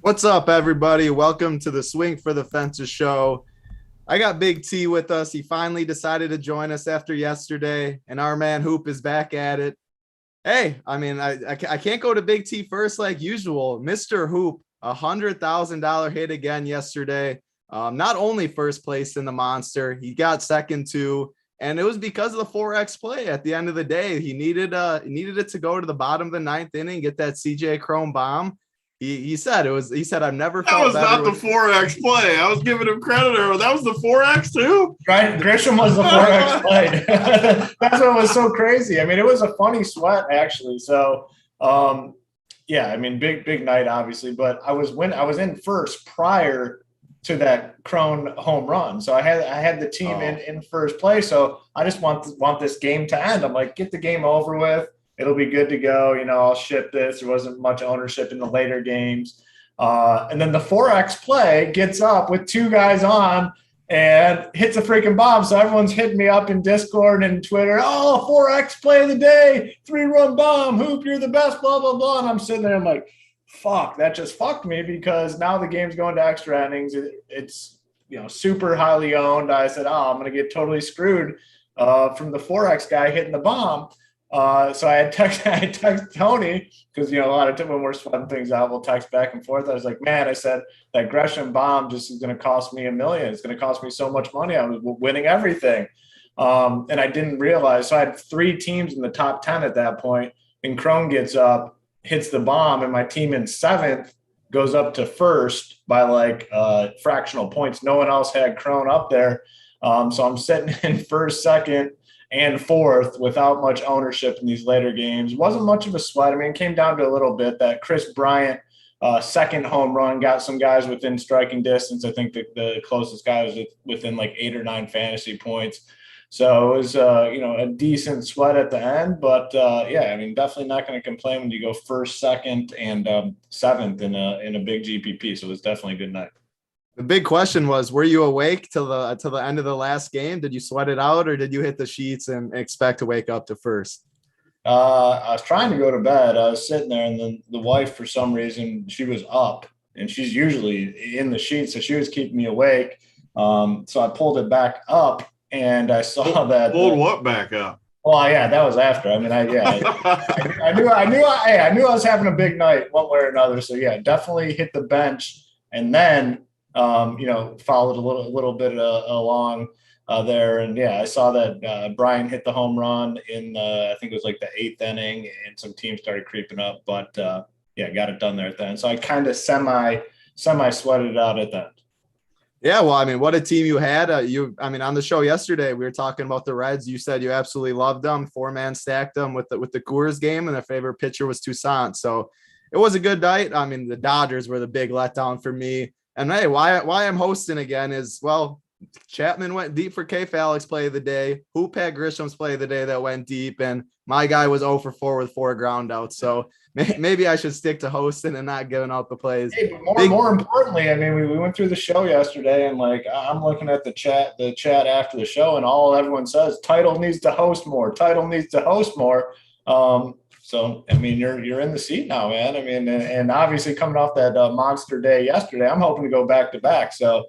What's up, everybody? Welcome to the Swing for the Fences show. I got Big T with us. He finally decided to join us after yesterday, and our man Hoop is back at it. Hey, I can't go to Big T first like usual. Mr. Hoop, $100,000 hit again yesterday. Not only first place in the Monster, he got second too, and it was because of the 4X play. At the end of the day, he needed it to go to the bottom of the ninth inning, get that CJ Chrome bomb. He said it was. He said I've never That felt was better not the 4X play. I was giving him credit. That was the 4X too. Right, Grisham was the 4X play. That's what was so crazy. I mean, it was a funny sweat actually. So, yeah, I mean, big night obviously. But I was in first prior to that Crone home run. So I had the team in first place. So I just want this game to end. I'm like, get the game over with. It'll be good to go. You know, I'll ship this. There wasn't much ownership in the later games. And then the 4X play gets up with two guys on and hits a freaking bomb. So everyone's hitting me up in Discord and Twitter. Oh, 4X play of the day, 3-run bomb. Hoop, you're the best, blah, blah, blah. And I'm sitting there, I'm like, fuck, that just fucked me because now the game's going to extra innings. It's, super highly owned. I said, I'm going to get totally screwed from the 4X guy hitting the bomb. So I had text Tony because, a lot of times when we're sweating things out, we'll text back and forth. I was like, man, I said that Gresham bomb just is going to cost me $1 million. It's going to cost me so much money. I was winning everything. And I didn't realize. So I had 3 teams in the top 10 at that point, and Crone gets up, hits the bomb, and my team in 7th goes up to first by like fractional points. No one else had Crone up there. So I'm sitting in first, second, and 4th without much ownership in these later games. Wasn't much of a sweat. I mean, it came down to a little bit. That Chris Bryant second home run got some guys within striking distance. I think the closest guy was within like 8 or 9 fantasy points. So it was, a decent sweat at the end. But, yeah, I mean, definitely not going to complain when you go first, second, and 7th in a big GPP. So it was definitely a good night. The big question was, were you awake till the end of the last game? Did you sweat it out, or did you hit the sheets and expect to wake up to first? I was trying to go to bed. I was sitting there, and then the wife, for some reason, she was up, and she's usually in the sheets, so she was keeping me awake. So I pulled it back up, and I saw that. Pulled what back up? Well, yeah, that was after. I mean, I knew I was having a big night one way or another. So yeah, definitely hit the bench, and then followed a little bit along there. And yeah, I saw that Brian hit the home run in I think it was like the 8th inning, and some teams started creeping up, but yeah, got it done there at the end. So I kind of semi sweated it out at that. Yeah, well, I mean, what a team you had. On the show yesterday, we were talking about the Reds. You said you absolutely loved them. 4-man stacked them with the Coors game, and their favorite pitcher was Toussaint. So it was a good night. I mean, the Dodgers were the big letdown for me. And hey, why I'm hosting again is, well, Chapman went deep for K-Falix play of the day. Hoop had Grisham's play of the day that went deep, and my guy was 0 for 4 with 4 ground outs. So maybe I should stick to hosting and not giving out the plays. Hey, but more importantly, I mean, we went through the show yesterday, and like I'm looking at the chat after the show, and everyone says, Title needs to host more. Title needs to host more. So, I mean, you're in the seat now, man. I mean, and obviously coming off that monster day yesterday, I'm hoping to go back to back. So,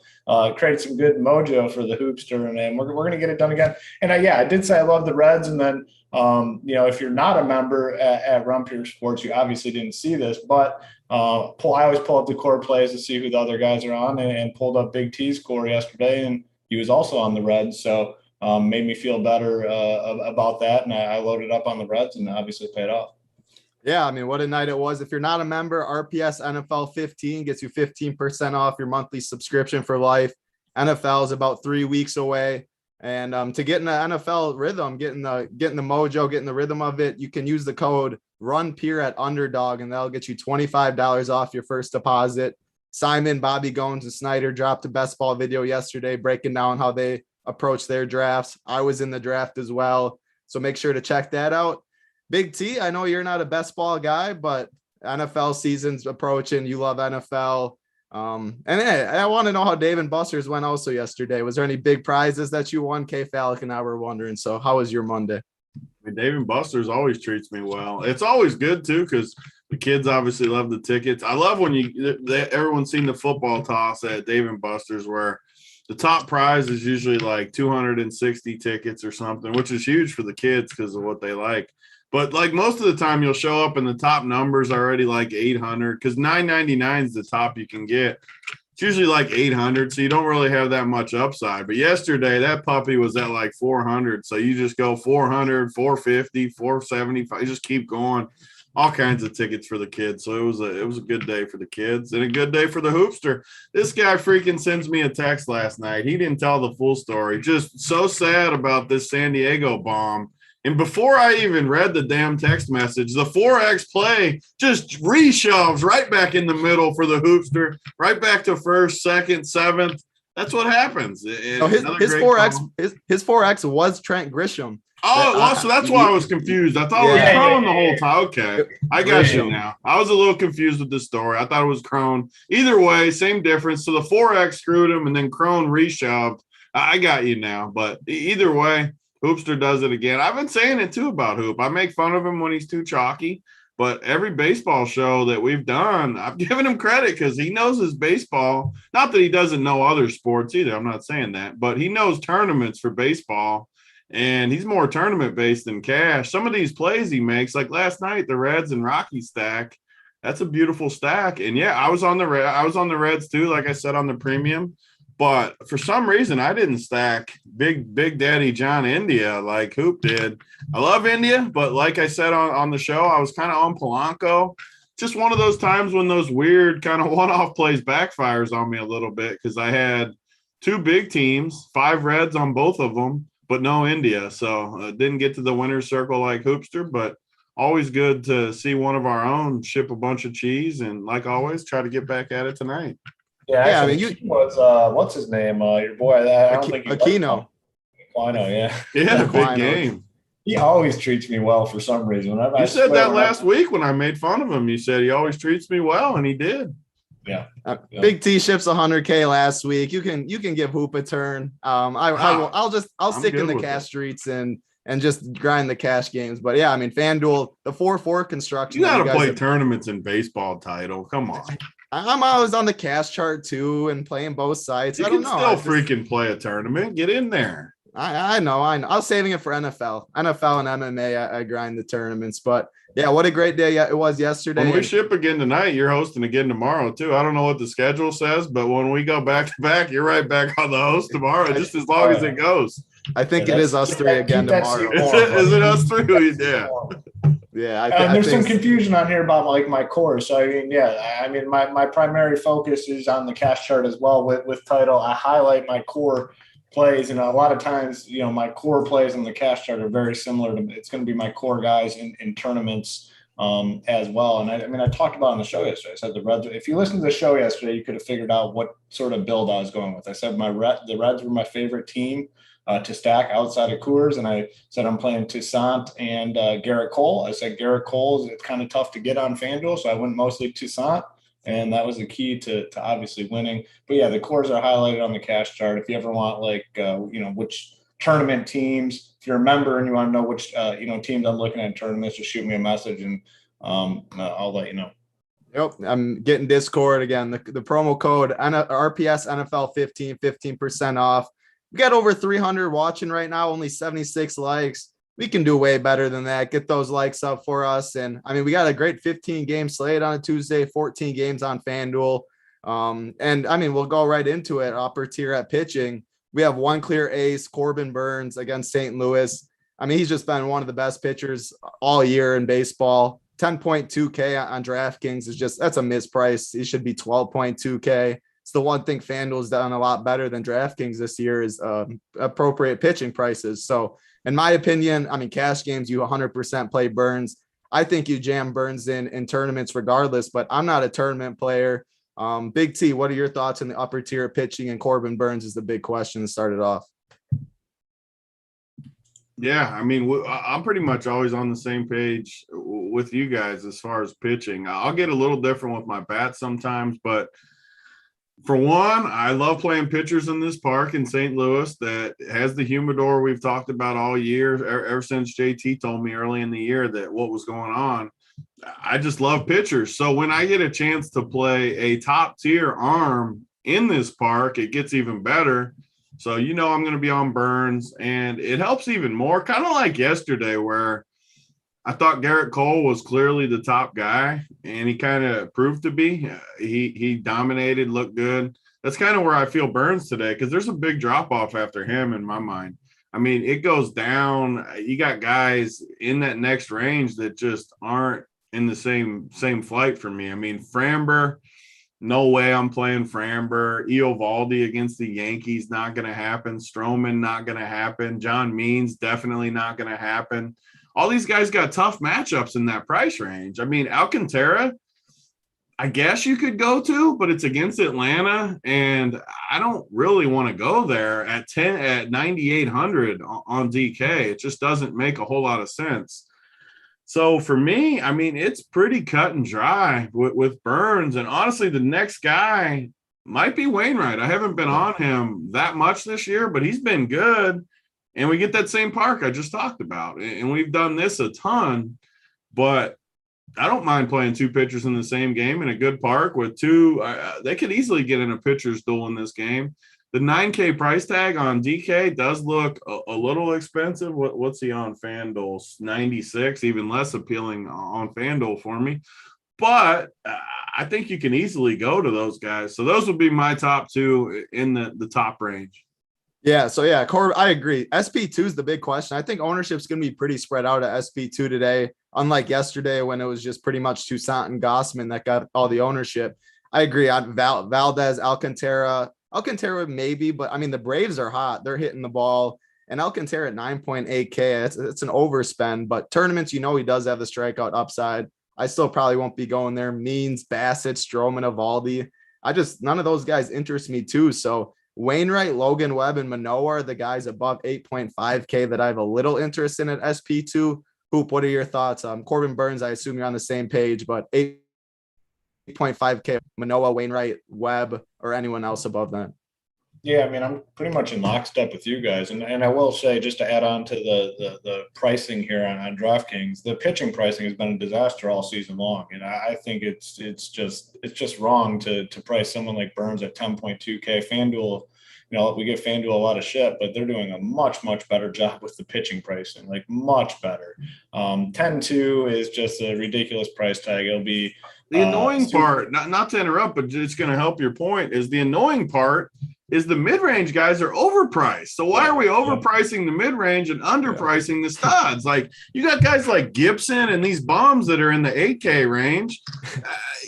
create some good mojo for the Hoopster, and we're going to get it done again. And I did say I love the Reds. And then, if you're not a member at Rumpier Sports, you obviously didn't see this, but I always pull up the core plays to see who the other guys are on, and pulled up Big T's core yesterday, and he was also on the Reds. So, made me feel better about that, and I loaded up on the Reds, and obviously paid off. Yeah, I mean, what a night it was. If you're not a member, RPS NFL 15 gets you 15% off your monthly subscription for life. NFL is about 3 weeks away, and to get in the NFL rhythm, getting the mojo, getting the rhythm of it, you can use the code RUNPEER at Underdog, and that'll get you $25 off your first deposit. Simon, Bobby Gones, and Snyder dropped a best ball video yesterday breaking down how they approach their drafts. I was in the draft as well, so make sure to check that out. Big T, I know you're not a best ball guy, but NFL season's approaching. You love NFL. And hey, I want to know how Dave and Buster's went also yesterday. Was there any big prizes that you won? K-Fallic and I were wondering. So how was your Monday? I mean, Dave and Buster's always treats me well. It's always good too, because The kids obviously love the tickets. I love when everyone's seen the football toss at Dave & Buster's where the top prize is usually like 260 tickets or something, which is huge for the kids because of what they like. But like most of the time you'll show up and the top numbers are already like 800 because $9.99 is the top you can get. It's usually like 800, so you don't really have that much upside. But yesterday that puppy was at like 400, so you just go 400, 450, 475. You just keep going. All kinds of tickets for the kids. So it was a good day for the kids and a good day for the hoopster. This guy freaking sends me a text last night. He didn't tell the full story. Just so sad about this San Diego bomb. And before I even read the damn text message, the 4X play just reshoves right back in the middle for the hoopster, right back to first, second, seventh. That's what happens. So his 4X was Trent Grisham. Oh, well, so that's why I was confused. I thought it was Crone the whole time. Okay, I got you now. I was a little confused with this story. I thought it was Crone. Either way, same difference. So the 4X screwed him, and then Crone reshoved. I got you now. But either way, Hoopster does it again. I've been saying it, too, about Hoop. I make fun of him when he's too chalky. But every baseball show that we've done, I've given him credit because he knows his baseball. Not that he doesn't know other sports either. I'm not saying that. But he knows tournaments for baseball. And he's more tournament-based than cash. Some of these plays he makes, like last night, the Reds and Rocky stack, that's a beautiful stack. And, yeah, I was on the Reds too, like I said, on the premium. But for some reason, I didn't stack Big Daddy John India like Hoop did. I love India, but like I said on the show, I was kind of on Polanco. Just one of those times when those weird kind of one-off plays backfires on me a little bit because I had two big teams, 5 Reds on both of them, but no India. So didn't get to the winner's circle like Hoopster, but always good to see one of our own ship a bunch of cheese. And like always, try to get back at it tonight. Yeah, I mean, you was what's his name? Your boy. I don't think Aquino. Aquino, yeah. Yeah, big game. He always treats me well for some reason. You said that last week when I made fun of him. You said he always treats me well, and he did. Yeah. Big T ships 100K last week. You can give Hoop a turn. I'll stick in the cash streets and just grind the cash games. But yeah, I mean FanDuel, the 4-4 construction. You gotta play tournaments in baseball title. Come on. I'm always on the cash chart too and playing both sides. You can still freaking play a tournament. Get in there. I know. I was saving it for NFL and MMA. I grind the tournaments, but yeah, what a great day it was yesterday. When we ship again tonight, you're hosting again tomorrow too. I don't know what the schedule says, but when we go back to back, you're right back on the host tomorrow, just as long as it goes. I think it is us three again tomorrow. Is it us three? Yeah. Yeah, there's some confusion on here about like my core. So I mean, my primary focus is on the cash chart as well with title. I highlight my core plays, and a lot of times, my core plays on the cash chart are very similar to. It's going to be my core guys in tournaments as well. And I talked about on the show yesterday. I said the Reds. If you listened to the show yesterday, you could have figured out what sort of build I was going with. I said the Reds were my favorite team to stack outside of Coors, and I said I'm playing Toussaint and Garrett Cole. I said Garrett Cole it's kind of tough to get on FanDuel, so I went mostly Toussaint, and that was the key to obviously winning. But yeah, the Coors are highlighted on the cash chart. If you ever want which tournament teams, if you're a member and you want to know which teams I'm looking at in tournaments, just shoot me a message and I'll let you know. Yep, I'm getting Discord again. The promo code RPS NFL 15% off. We got over 300 watching right now, only 76 likes. We can do way better than that. Get those likes up for us. And I mean, we got a great 15 game slate on a Tuesday, 14 games on FanDuel. And I mean, we'll go right into it. Upper tier at pitching. We have one clear ace, Corbin Burns against St. Louis. I mean, he's just been one of the best pitchers all year in baseball. 10.2K on DraftKings that's a misprice. He should be 12.2K. It's the one thing FanDuel's done a lot better than DraftKings this year is appropriate pitching prices. So in my opinion, I mean, cash games, you 100% play Burns. I think you jam Burns in tournaments regardless, but I'm not a tournament player. Big T, what are your thoughts on the upper tier pitching? And Corbin Burns is the big question to start it off. Yeah, I mean, I'm pretty much always on the same page with you guys as far as pitching. I'll get a little different with my bat sometimes, but for one, I love playing pitchers in this park in St. Louis that has the humidor we've talked about all year, ever since JT told me early in the year that what was going on. I just love pitchers. So when I get a chance to play a top tier arm in this park, it gets even better. So, I'm going to be on Burns, and it helps even more, kind of like yesterday where I thought Garrett Cole was clearly the top guy, and he kind of proved to be. He dominated, looked good. That's kind of where I feel Burns today, because there's a big drop-off after him in my mind. I mean, it goes down. You got guys in that next range that just aren't in the same flight for me. I mean, Framber, no way I'm playing Framber. Eovaldi against the Yankees, not going to happen. Stroman, not going to happen. John Means, definitely not going to happen. All these guys got tough matchups in that price range. I mean, Alcantara, I guess you could go to, but it's against Atlanta, and I don't really want to go there at 9,800 on DK. It just doesn't make a whole lot of sense. So for me, I mean, it's pretty cut and dry with Burns. And honestly, the next guy might be Wainwright. I haven't been on him that much this year, but he's been good. And we get that same park I just talked about. And we've done this a ton. But I don't mind playing two pitchers in the same game in a good park with two. They could easily get in a pitcher's duel in this game. The 9K price tag on DK does look a little expensive. What's he on FanDuel? 96, even less appealing on FanDuel for me. But I think you can easily go to those guys. So those would be my top two in the top range. Yeah. So yeah, Corbin, I agree. SP2 is the big question. I think ownership's going to be pretty spread out at SP2 today, unlike yesterday when it was just pretty much Toussaint and Gossman that got all the ownership. I agree on Valdez, Alcantara maybe, but I mean, the Braves are hot. They're hitting the ball, and Alcantara at 9.8K. It's an overspend, but tournaments, he does have the strikeout upside. I still probably won't be going there. Means, Bassett, Stroman, Evaldi. none of those guys interest me too. So Wainwright, Logan Webb, and Manoah are the guys above 8.5K that I have a little interest in at SP2. Hoop, what are your thoughts? Corbin Burns, I assume you're on the same page, but 8.5K, Manoah, Wainwright, Webb, or anyone else above that? Yeah, I mean, I'm pretty much in lockstep with you guys. And I will say, just to add on to the pricing here on DraftKings, the pitching pricing has been a disaster all season long. And I think it's just wrong to price someone like Burns at 10.2K. FanDuel, we give FanDuel a lot of shit, but they're doing a much, much better job with the pitching pricing, like much better. 10.2 is just a ridiculous price tag. It'll be the annoying part, not to interrupt, but it's going to help your point, is the annoying part is the mid-range guys are overpriced. So why are we overpricing the mid-range and underpricing the studs? Like, you got guys like Gibson and these bombs that are in the 8K range.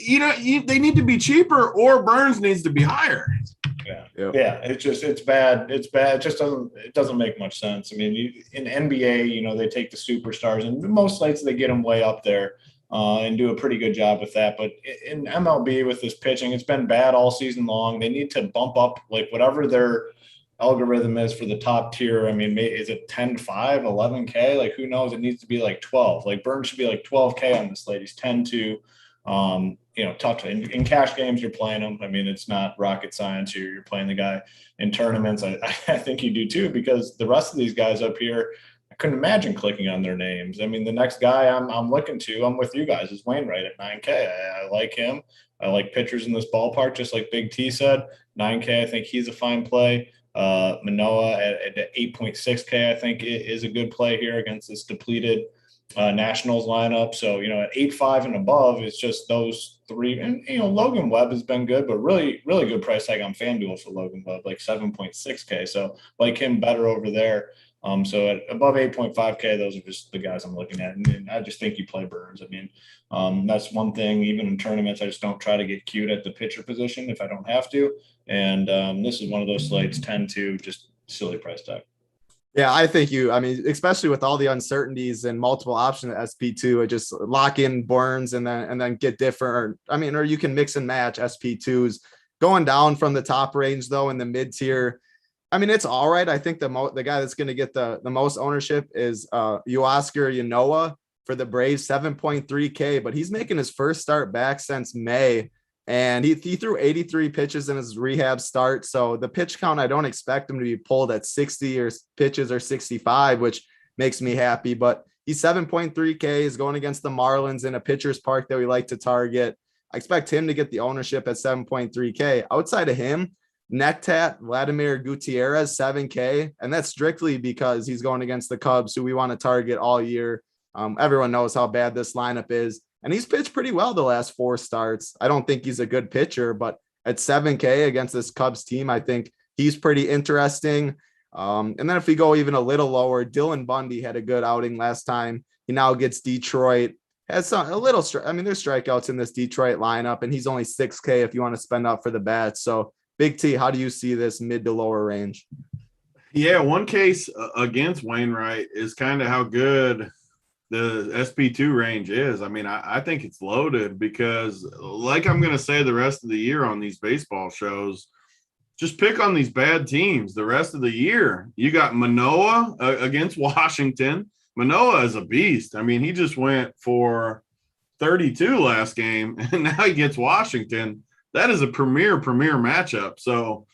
They need to be cheaper, or Burns needs to be higher. Yeah. It's bad. It's bad. It doesn't make much sense. I mean, in NBA, they take the superstars, and most sites they get them way up there. And do a pretty good job with that. But in MLB with this pitching, it's been bad all season long. They need to bump up like whatever their algorithm is for the top tier. I mean, is it 10.5, 11K? Like, who knows? It needs to be like 12. Like, Burns should be like 12K on this slate. He's 10.2. Tough to, in cash games, you're playing them. I mean, it's not rocket science. You're playing the guy in tournaments. I think you do too, because the rest of these guys up here, I couldn't imagine clicking on their names. I mean, the next guy I'm looking to, I'm with you guys, is Wainwright at 9K. I like him. I like pitchers in this ballpark, just like Big T said. 9K, I think he's a fine play. Manoah at 8.6K, I think is a good play here against this depleted Nationals lineup. So, at 8.5 and above, it's just those three. And, Logan Webb has been good, but really, really good price tag on FanDuel for Logan Webb, like 7.6K. So like him better over there. So at above 8.5K, those are just the guys I'm looking at. And I just think you play Burns. I mean, that's one thing. Even in tournaments, I just don't try to get cute at the pitcher position if I don't have to. And this is one of those slates, 10-2, just silly price tag. Yeah, I think especially with all the uncertainties and multiple options at SP2, just lock in Burns and then get different. Or you can mix and match SP2s. Going down from the top range, though, in the mid tier, it's all right. I think the guy that's going to get the most ownership is Huascar Ynoa for the Braves, 7.3K, but he's making his first start back since May, and he threw 83 pitches in his rehab start. So the pitch count, I don't expect him to be pulled at 60 or pitches or 65, which makes me happy, but He's 7.3K. He's going against the Marlins in a pitcher's park that we like to target. I expect him to get the ownership at 7.3K. Outside of him, Nectat, Vladimir Gutierrez, 7K. And that's strictly because he's going against the Cubs, who we want to target all year. Everyone knows how bad this lineup is. And he's pitched pretty well the last 4 starts. I don't think he's a good pitcher, but at 7K against this Cubs team, I think he's pretty interesting. And then if we go even a little lower, Dylan Bundy had a good outing last time. He now gets Detroit. Has there's strikeouts in this Detroit lineup, and he's only 6K if you want to spend up for the bats. So, Big T, how do you see this mid to lower range? Yeah, one case against Wainwright is kind of how good the SP2 range is. I mean, I think it's loaded because, like I'm going to say the rest of the year on these baseball shows, just pick on these bad teams the rest of the year. You got Manoah against Washington. Manoah is a beast. I mean, he just went for 32 last game, and now he gets Washington. That is a premier matchup. So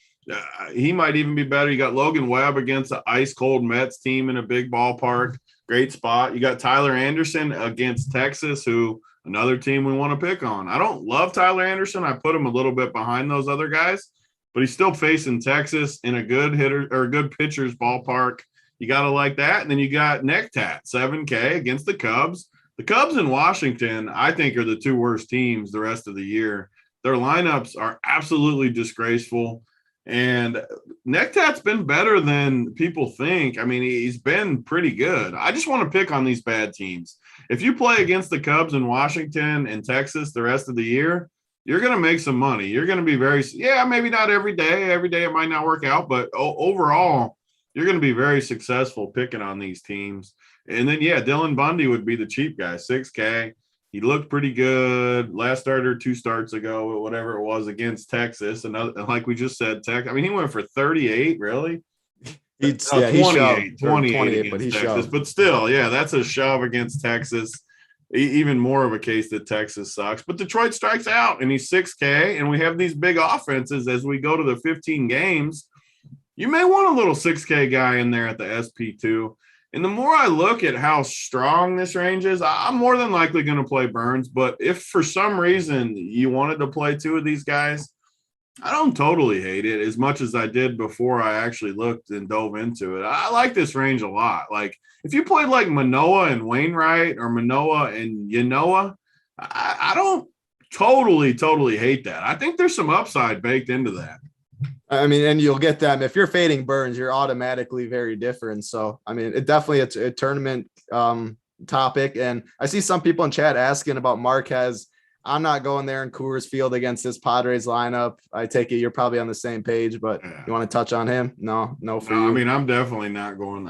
he might even be better. You got Logan Webb against the ice-cold Mets team in a big ballpark. Great spot. You got Tyler Anderson against Texas, who another team we want to pick on. I don't love Tyler Anderson. I put him a little bit behind those other guys, but he's still facing Texas in a good hitter or a good pitcher's ballpark. You got to like that. And then you got Nectat, 7K against the Cubs. The Cubs in Washington, I think, are the 2 worst teams the rest of the year. Their lineups are absolutely disgraceful. And Nectat's been better than people think. I mean, he's been pretty good. I just want to pick on these bad teams. If you play against the Cubs in Washington and Texas the rest of the year, you're going to make some money. You're going to be maybe not every day. Every day it might not work out, but overall, you're going to be very successful picking on these teams. And then, Dylan Bundy would be the cheap guy, 6K. He looked pretty good last start or 2 starts ago, whatever it was, against Texas. And like we just said, he went for 38, really? 28 against Texas. But still, that's a shove against Texas. Even more of a case that Texas sucks. But Detroit strikes out, and he's 6K, and we have these big offenses as we go to the 15 games. You may want a little 6K guy in there at the SP2. And the more I look at how strong this range is, I'm more than likely going to play Burns. But if for some reason you wanted to play 2 of these guys, I don't totally hate it as much as I did before I actually looked and dove into it. I like this range a lot. Like, if you played like Manoah and Wainwright or Manoah and Yanoa, I don't totally hate that. I think there's some upside baked into that. I mean, and you'll get them. If you're fading Burns, you're automatically very different. So, I mean, it's a tournament topic. And I see some people in chat asking about Marquez. I'm not going there in Coors Field against this Padres lineup. I take it you're probably on the same page, but you want to touch on him? No, for you. I mean, I'm definitely not going.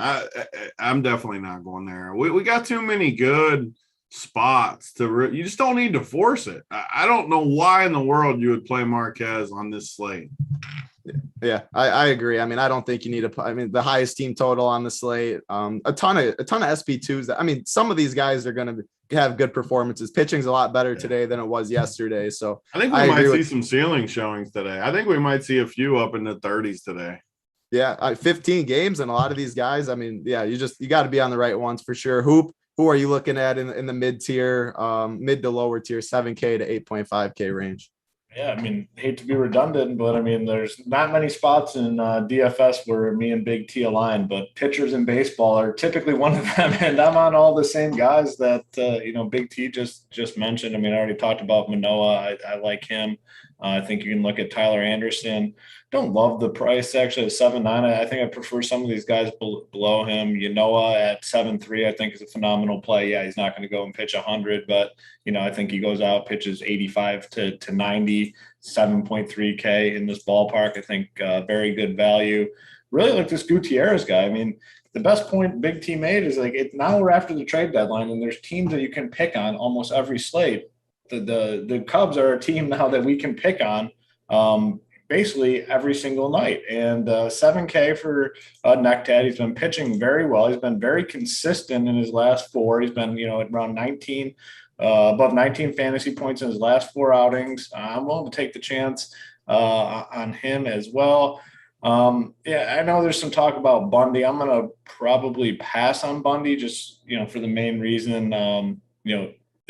I'm definitely not going there. We got too many good spots you just don't need to force it. I don't know why in the world you would play Marquez on this slate. Yeah, I agree. I mean, I don't think you need the highest team total on the slate, a ton of SP2s. I mean, some of these guys are going to have good performances. Pitching's a lot better today than it was yesterday. So I think we might see some ceiling showings today. I think we might see a few up in the 30s today. Yeah, 15 games and a lot of these guys. I mean, you got to be on the right ones for sure. Who are you looking at in the mid tier, mid to lower tier, 7K to 8.5K range? Yeah, I mean, hate to be redundant, but I mean, there's not many spots in DFS where me and Big T align, but pitchers in baseball are typically one of them. And I'm on all the same guys that, Big T just mentioned. I mean, I already talked about Manoah. I like him. I think you can look at Tyler Anderson. Don't love the price actually at 7.9. I think I prefer some of these guys below him. Yanoa at 7.3, I think is a phenomenal play. Yeah, he's not going to go and pitch 100, but I think he goes out, pitches 85 to 90, 7.3K in this ballpark. I think very good value. Really like this Gutierrez guy. I mean, the best point Big T made is now we're after the trade deadline, and there's teams that you can pick on almost every slate. The Cubs are a team now that we can pick on basically every single night. And 7K for Nectat. He's been pitching very well. He's been very consistent in his last 4. He's been, around 19, above 19 fantasy points in his last 4 outings. I'm willing to take the chance on him as well. Yeah, I know there's some talk about Bundy. I'm gonna probably pass on Bundy, just for the main reason.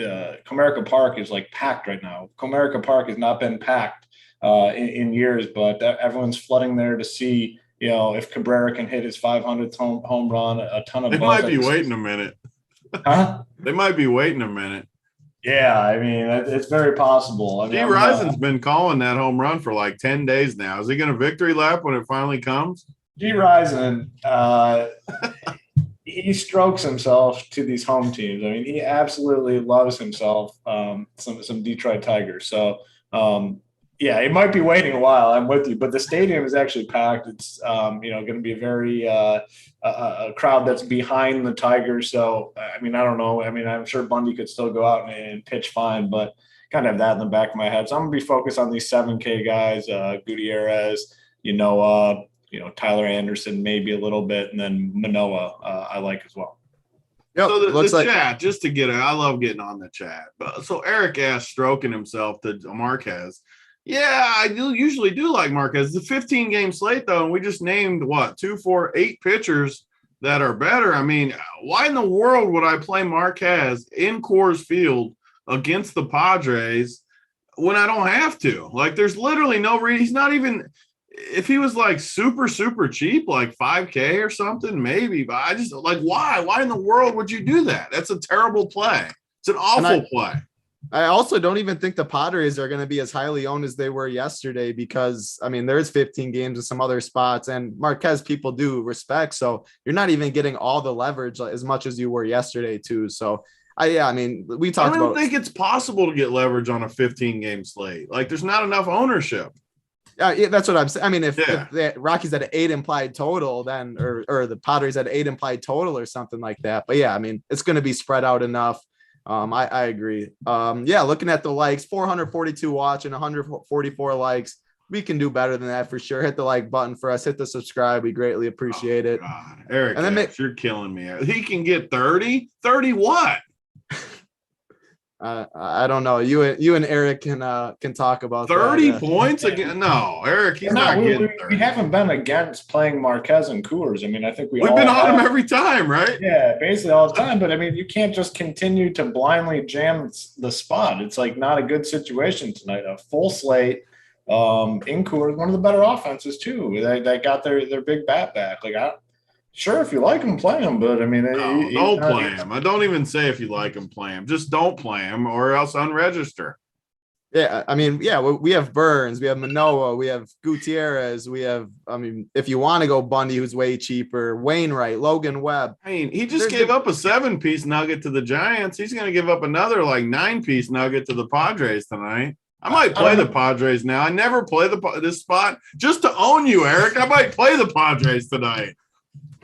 Comerica Park is like packed right now. Comerica Park has not been packed in years, but everyone's flooding there to see if Cabrera can hit his 500th home run. A ton of they buzz. might be waiting a minute. Huh? They might be waiting a minute. Yeah, I mean, it's very possible. I mean, Risen's been calling that home run for like 10 days now. Is he going to victory lap when it finally comes? Risen, he strokes himself to these home teams. I mean, he absolutely loves himself, some Detroit Tigers. So, yeah, it might be waiting a while. I'm with you, but the stadium is actually packed. It's going to be a very a crowd that's behind the Tigers. So I mean, I don't know. I mean, I'm sure Bundy could still go out and pitch fine, but kind of have that in the back of my head. So I'm gonna be focused on these 7K guys, Gutierrez, Tyler Anderson, maybe a little bit, and then Manoah I like as well. Yep. So the chat, just to get it, I love getting on the chat. But so Eric asked, stroking himself to Marquez. Yeah, I usually do like Marquez. The 15-game slate, though, and we just named, 2, 4, 8 pitchers that are better. I mean, why in the world would I play Marquez in Coors Field against the Padres when I don't have to? Like, there's literally no reason. He's not even – if he was, like, super, super cheap, like 5K or something, maybe. But I just – like, why? Why in the world would you do that? That's a terrible play. It's an awful play. I also don't even think the Padres are going to be as highly owned as they were yesterday because, I mean, there's 15 games in some other spots and Marquez people do respect. So you're not even getting all the leverage as much as you were yesterday too. So I mean, we talked about. I don't think it's possible to get leverage on a 15-game slate. Like there's not enough ownership. Yeah, that's what I'm saying. I mean, if the Rockies had an 8 implied total, then or the Padres had 8 implied total or something like that. But yeah, I mean, it's going to be spread out enough. I agree. Looking at the likes, 442 watching, 144 likes. We can do better than that for sure. Hit the like button for us. Hit the subscribe. We greatly appreciate it. God. Eric, and then you're killing me. He can get 30. 30 what? I don't know. You and Eric can talk about 30 points again. No, Eric, he's not getting 30. We haven't been against playing Marquez and Coors. I mean, I think we've been on him every time, right? Yeah, basically all the time. But I mean, you can't just continue to blindly jam the spot. It's like not a good situation tonight. A full slate in Coors, one of the better offenses too. They got their big bat back. Like sure, if you like him, play him. But I mean, don't play him. I don't even say if you like him, play him. Just don't play him, or else unregister. Yeah, I mean, we have Burns, we have Manoah, we have Gutierrez, we have. I mean, if you want to go Bundy, who's way cheaper, Wainwright, Logan Webb. I mean, he just gave up a 7-piece nugget to the Giants. He's going to give up another like 9-piece nugget to the Padres tonight. I might play the Padres now. I never play this spot just to own you, Eric. I might play the Padres tonight.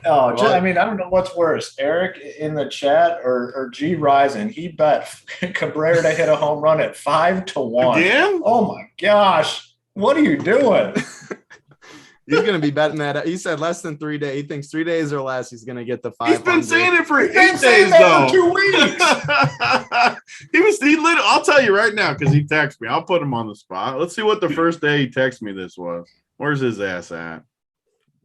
Oh, I mean, I don't know what's worse, Eric in the chat or G Risen. He bet Cabrera to hit a home run at 5-1. Again? Oh my gosh. What are you doing? He's going to be betting that. He said less than 3 days. He thinks 3 days or less, he's going to get the 500. He's been saying it for 8 days, though. For 2 weeks. I'll tell you right now because he texted me. I'll put him on the spot. Let's see what the first day he texted me this was. Where's his ass at?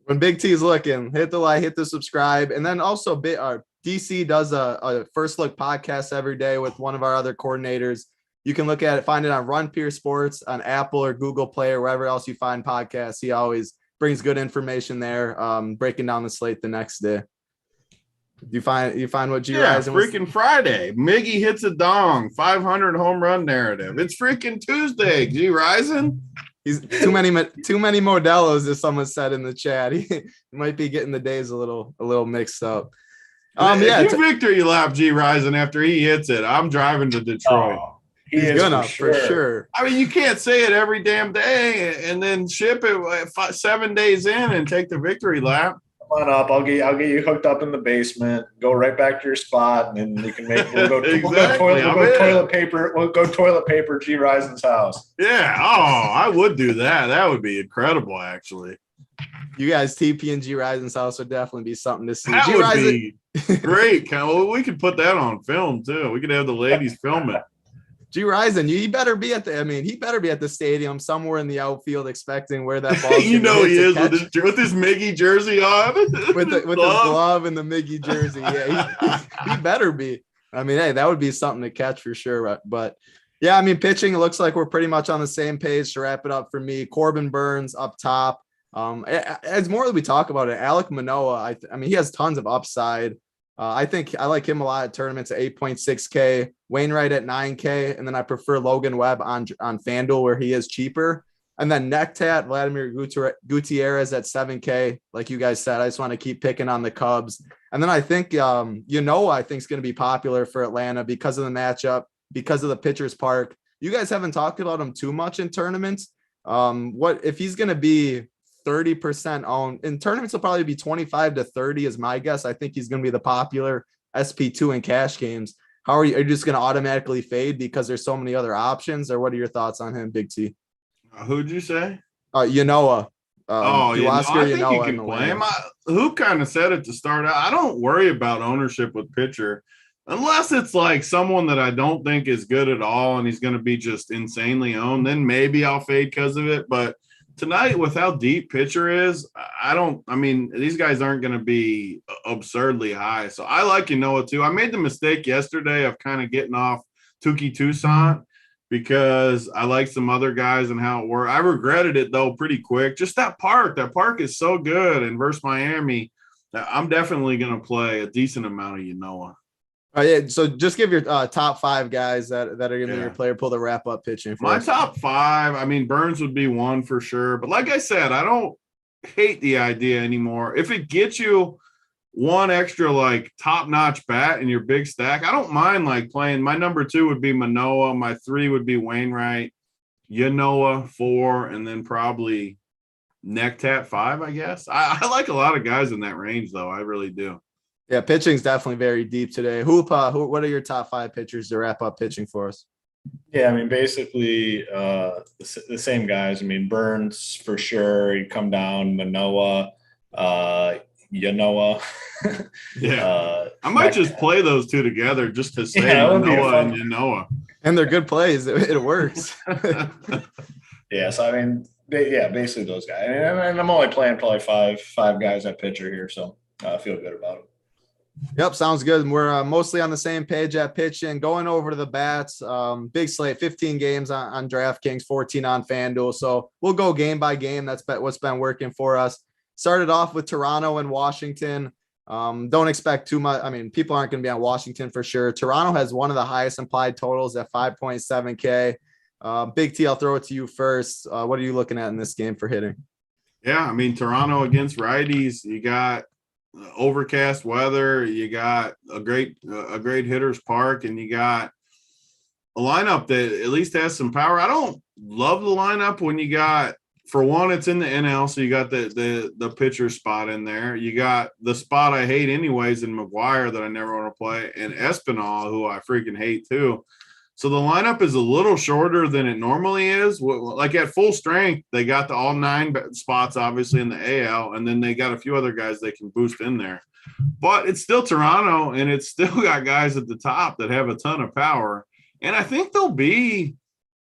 When Big T is looking, hit the like, hit the subscribe. And then also DC does a first look podcast every day with one of our other coordinators. You can look at it, find it on Run Pier Sports on Apple or Google Play or wherever else you find podcasts. He always brings good information there, breaking down the slate the next day. You find what G Risen was? Freaking Friday. Miggy hits a dong, 500 home run narrative. It's freaking Tuesday, G Risen. He's too many Modelos, as someone said in the chat. He might be getting the days a little mixed up. If you victory lap G Risen after he hits it, I'm driving to Detroit. He's gonna for sure. I mean, you can't say it every damn day and then ship it 7 days in and take the victory lap. Come on up. I'll get you hooked up in the basement. Go right back to your spot, and then you can make. We'll go toilet paper. G Risen's house. Yeah. Oh, I would do that. That would be incredible, actually. You guys, TP and G Risen's house would definitely be something to see. That would be great. We could put that on film too. We could have the ladies film it. G Rison, he better be at the stadium somewhere in the outfield expecting where that ball. You know he is with his Miggy jersey on. with his glove and the Miggy jersey. Yeah, he better be. I mean, hey, that would be something to catch for sure. But yeah, I mean, pitching, it looks like we're pretty much on the same page to wrap it up for me. Corbin Burns up top. As more that we talk about it, Alek Manoah, I mean, he has tons of upside. I think I like him a lot at tournaments at 8.6K, Wainwright at 9K, and then I prefer Logan Webb on FanDuel where he is cheaper. And then Nectat, Vladimir Gutierrez at 7K. Like you guys said, I just want to keep picking on the Cubs. And then I think, I think is going to be popular for Atlanta because of the matchup, because of the pitcher's park. You guys haven't talked about him too much in tournaments. What if he's going to be 30% owned in tournaments? Will probably be 25 to 30 is my guess. I think he's going to be the popular SP2 in cash games. How are you just going to automatically fade because there's so many other options, or what are your thoughts on him, Big T? Who'd you say? Yanoa. I think you can play him. Who kind of said it to start out? I don't worry about ownership with pitcher unless it's like someone that I don't think is good at all and he's going to be just insanely owned. Then maybe I'll fade because of it. But tonight, with how deep pitcher is, these guys aren't going to be absurdly high. So I like Yanoa too. I made the mistake yesterday of kind of getting off Touki Toussaint because I like some other guys and how it worked. I regretted it though pretty quick. Just that park is so good. And versus Miami, I'm definitely going to play a decent amount of Yanoa. Yeah, so just give your top 5 guys that are going to be your player pool to wrap up pitching. My top 5, I mean, Burns would be one for sure. But like I said, I don't hate the idea anymore. If it gets you one extra like top-notch bat in your big stack, I don't mind like playing. My number 2 would be Manoah. My 3 would be Wainwright, Yanoa 4, and then probably Nectat 5, I guess. I like a lot of guys in that range, though. I really do. Yeah, pitching's definitely very deep today. What are your top 5 pitchers to wrap up pitching for us? Yeah, I mean, basically the same guys. I mean, Burns for sure. He'd come down. Manoah, Yanoa. Yeah, I might just play those two together just to say Manoah and Yanoa. And they're good plays. It works. Yeah, so I mean, basically those guys. And I'm only playing probably five guys at pitcher here, so I feel good about it. Yep, sounds good. We're mostly on the same page at pitching. Going over to the bats, big slate, 15 games on DraftKings, 14 on FanDuel. So we'll go game by game. That's what's been working for us. Started off with Toronto and Washington. Don't expect too much. I mean, people aren't going to be on Washington for sure. Toronto has one of the highest implied totals at 5.7K. Big T, I'll throw it to you first. What are you looking at in this game for hitting? Yeah, I mean, Toronto against righties, you got overcast weather, you got a great hitter's park, and you got a lineup that at least has some power. I don't love the lineup when you got, for one, it's in the NL, so you got the pitcher spot in there. You got the spot I hate anyways in McGuire that I never want to play, and Espinal, who I freaking hate too. So the lineup is a little shorter than it normally is. Like at full strength, they got all 9 spots, obviously, in the AL, and then they got a few other guys they can boost in there. But it's still Toronto, and it's still got guys at the top that have a ton of power. And I think they'll be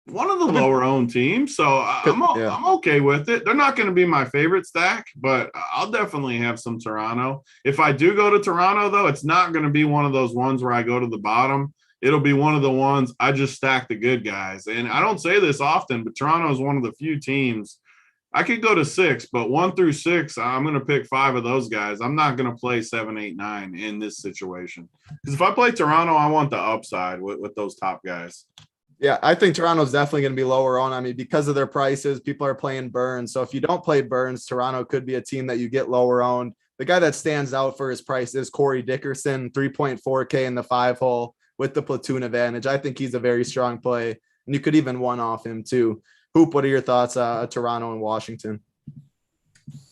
one of the lower-owned teams, so I'm okay with it. They're not going to be my favorite stack, but I'll definitely have some Toronto. If I do go to Toronto, though, it's not going to be one of those ones where I go to the bottom. It'll be one of the ones I just stack the good guys. And I don't say this often, but Toronto is one of the few teams. I could go to 6, but 1 through 6, I'm going to pick 5 of those guys. I'm not going to play 7, 8, 9 in this situation. Because if I play Toronto, I want the upside with those top guys. Yeah, I think Toronto's definitely going to be lower on. I mean, because of their prices, people are playing Burns. So if you don't play Burns, Toronto could be a team that you get lower owned. The guy that stands out for his price is Corey Dickerson, 3.4K in the 5-hole. With the platoon advantage. I think he's a very strong play, and you could even one off him too. Hoop, what are your thoughts Toronto and Washington?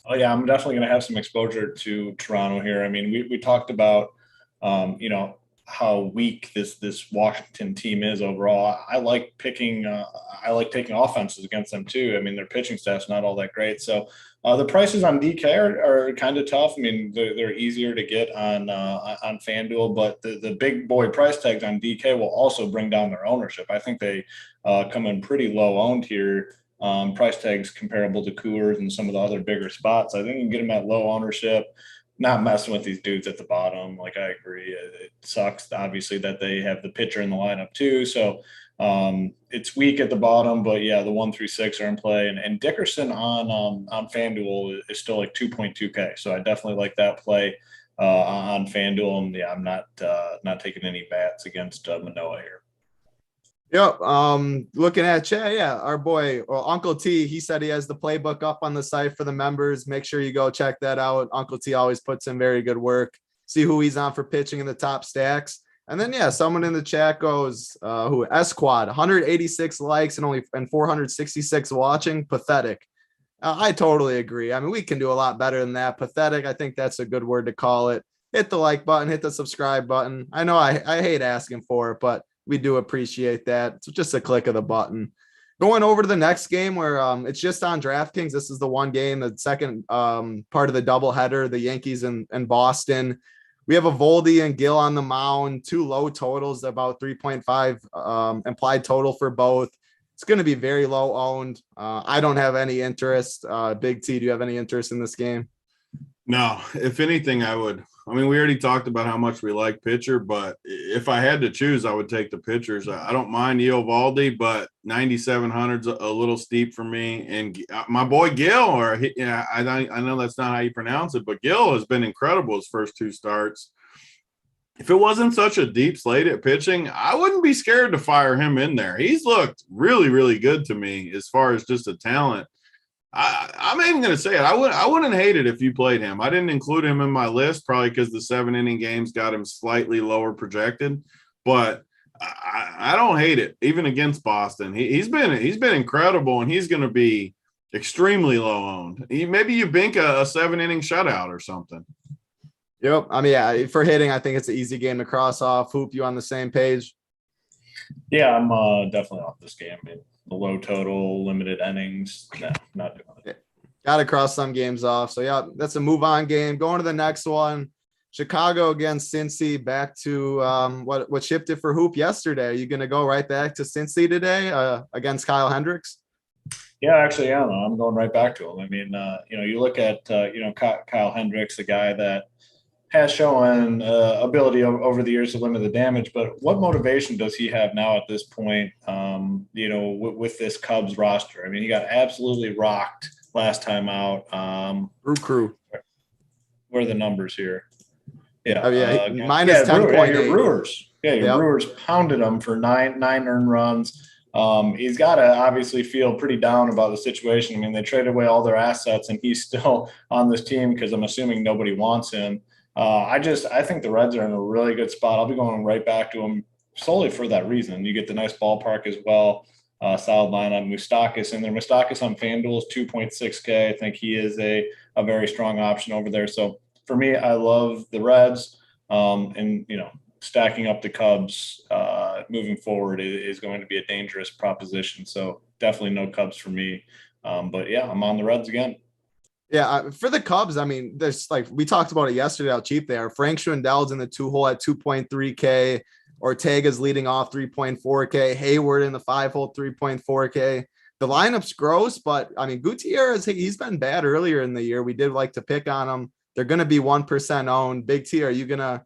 Oh yeah, I'm definitely going to have some exposure to Toronto here. I mean, we talked about how weak this Washington team is overall. I like picking I like taking offenses against them too. I mean, their pitching staff's not all that great. So the prices on DK are kind of tough. I mean, they're easier to get on FanDuel, but the big boy price tags on DK will also bring down their ownership. I think they come in pretty low owned here. Price tags comparable to Coors and some of the other bigger spots. I think you can get them at low ownership. Not messing with these dudes at the bottom. Like, I agree. It sucks, obviously, that they have the pitcher in the lineup too. So it's weak at the bottom, but yeah, the 1 through 6 are in play. And Dickerson on FanDuel is still like 2.2K. So I definitely like that play on FanDuel. And yeah, I'm not taking any bats against Manoah here. Yep. Looking at chat, yeah, our boy, well, Uncle T, he said he has the playbook up on the site for the members. Make sure you go check that out. Uncle T always puts in very good work. See who he's on for pitching in the top stacks. And then, yeah, someone in the chat goes, who Squad, 186 likes and 466 watching. Pathetic. I totally agree. I mean, we can do a lot better than that. Pathetic. I think that's a good word to call it. Hit the like button, hit the subscribe button. I know I hate asking for it, but we do appreciate that. It's just a click of the button. Going over to the next game where it's just on DraftKings. This is the one game, the second part of the doubleheader, the Yankees and Boston. We have Eovaldi and Gill on the mound, 2 low totals, about 3.5 implied total for both. It's going to be very low owned. I don't have any interest. Big T, do you have any interest in this game? No, if anything, I would. I mean, we already talked about how much we like pitcher, but if I had to choose, I would take the pitchers. I don't mind Eovaldi, but 9,700's a little steep for me. And my boy Gill, I know that's not how you pronounce it, but Gill has been incredible his first 2 starts. If it wasn't such a deep slate at pitching, I wouldn't be scared to fire him in there. He's looked really, really good to me as far as just a talent. I'm even going to say it. I wouldn't hate it if you played him. I didn't include him in my list, probably because the 7-inning games got him slightly lower projected. But I don't hate it, even against Boston. He's been incredible, and he's going to be extremely low owned. Maybe you bink a 7-inning shutout or something. Yep. I mean, yeah, for hitting, I think it's an easy game to cross off. Hoop, you on the same page? Yeah, I'm definitely off this game. The low total, limited innings. No, not doing it. Got to cross some games off. So, yeah, that's a move on game. Going to the next one. Chicago against Cincy, back to what shipped it for Hoop yesterday. Are you going to go right back to Cincy today against Kyle Hendricks? Yeah, actually, yeah, I'm going right back to him. I mean, you look at, Kyle Hendricks, the guy that has shown ability over the years to limit the damage, but what motivation does he have now at this point, with this Cubs roster? I mean, he got absolutely rocked last time out. Crew. Where are the numbers here? Yeah. Oh, yeah. Minus 10.8. Your Brewers. Yeah, your Brewers pounded him for nine earned runs. He's got to obviously feel pretty down about the situation. I mean, they traded away all their assets, and he's still on this team because I'm assuming nobody wants him. I think the Reds are in a really good spot. I'll be going right back to them solely for that reason. You get the nice ballpark as well. Solid lineup. Moustakas in there. Moustakas on FanDuel is 2.6K. I think he is a very strong option over there. So for me, I love the Reds. And stacking up the Cubs moving forward is going to be a dangerous proposition. So definitely no Cubs for me. But yeah, I'm on the Reds again. Yeah, for the Cubs, I mean, there's we talked about it yesterday, how cheap they are. Frank Schwindel's in the 2-hole at 2.3K. Ortega's leading off 3.4K. Hayward in the 5-hole 3.4K. The lineup's gross, but I mean, Gutierrez, he's been bad earlier in the year. We did like to pick on him. They're going to be 1% owned. Big T, are you going to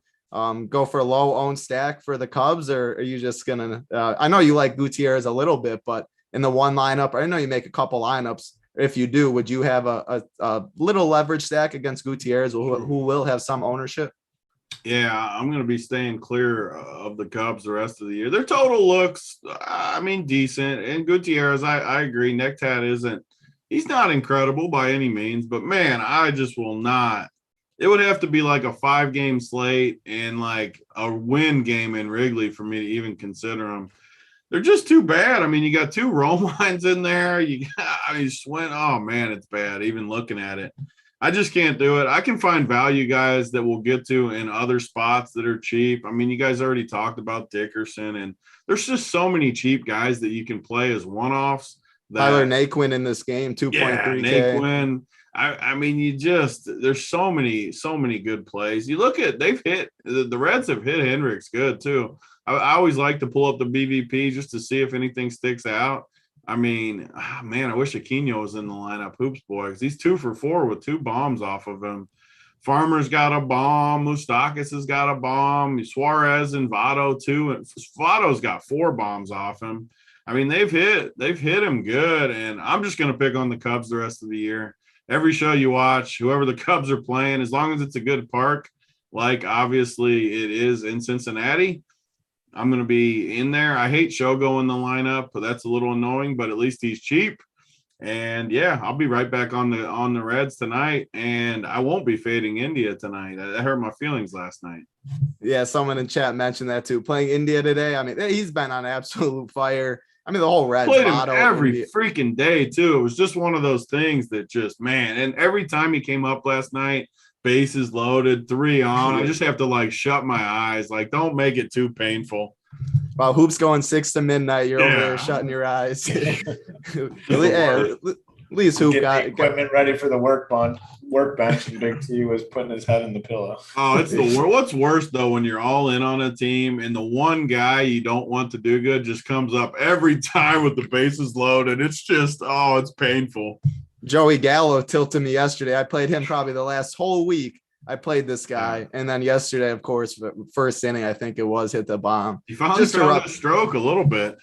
go for a low owned stack for the Cubs, or are you just going to, I know you like Gutierrez a little bit, but in the one lineup, I know you make a couple lineups. If you do, would you have a little leverage stack against Gutierrez who will have some ownership? Yeah, I'm going to be staying clear of the Cubs the rest of the year. Their total looks, decent. And Gutierrez, I agree. Necktat he's not incredible by any means, but man, I just will not. It would have to be like a 5-game slate and like a win game in Wrigley for me to even consider them. They're just too bad. I mean, you got 2 Romines in there. You got, Swin. Oh man, it's bad. Even looking at it. I just can't do it. I can find value guys that we'll get to in other spots that are cheap. I mean, you guys already talked about Dickerson, and there's just so many cheap guys that you can play as one-offs. Tyler Naquin in this game, 2.3K. Yeah, Naquin. I mean, there's so many good plays. You look at, the Reds have hit Hendricks good too. I always like to pull up the BVP just to see if anything sticks out. I mean, man, I wish Aquino was in the lineup, Hoops boy, because he's 2 for 4 with 2 bombs off of him. Farmer's got a bomb. Moustakas has got a bomb. Suarez and Votto too. And Votto's got 4 bombs off him. I mean, they've hit him good, and I'm just going to pick on the Cubs the rest of the year. Every show you watch, whoever the Cubs are playing, as long as it's a good park, like obviously it is in Cincinnati, I'm going to be in there. I hate Shogo in the lineup, but that's a little annoying, but at least he's cheap. And yeah, I'll be right back on the Reds tonight, and I won't be fading India tonight. That hurt my feelings last night. Yeah, someone in chat mentioned that too. Playing India today. I mean, he's been on absolute fire. I mean, the whole Reds played him every freaking day too. It was just one of those things that just, man. And every time he came up last night, bases loaded, 3 on. I just have to like shut my eyes. Like, don't make it too painful. Wow, Hoop's going 6 to midnight. You're over there shutting your eyes. At least Hoop got equipment ready for the workbench, and Big T was putting his head in the pillow. Oh, it's what's worse though, when you're all in on a team and the one guy you don't want to do good just comes up every time with the bases loaded. It's just, it's painful. Joey Gallo tilted me yesterday. I played him probably the last whole week. I played this guy, and then yesterday, of course, first inning, I think it was, hit the bomb. He finally found a stroke a little bit.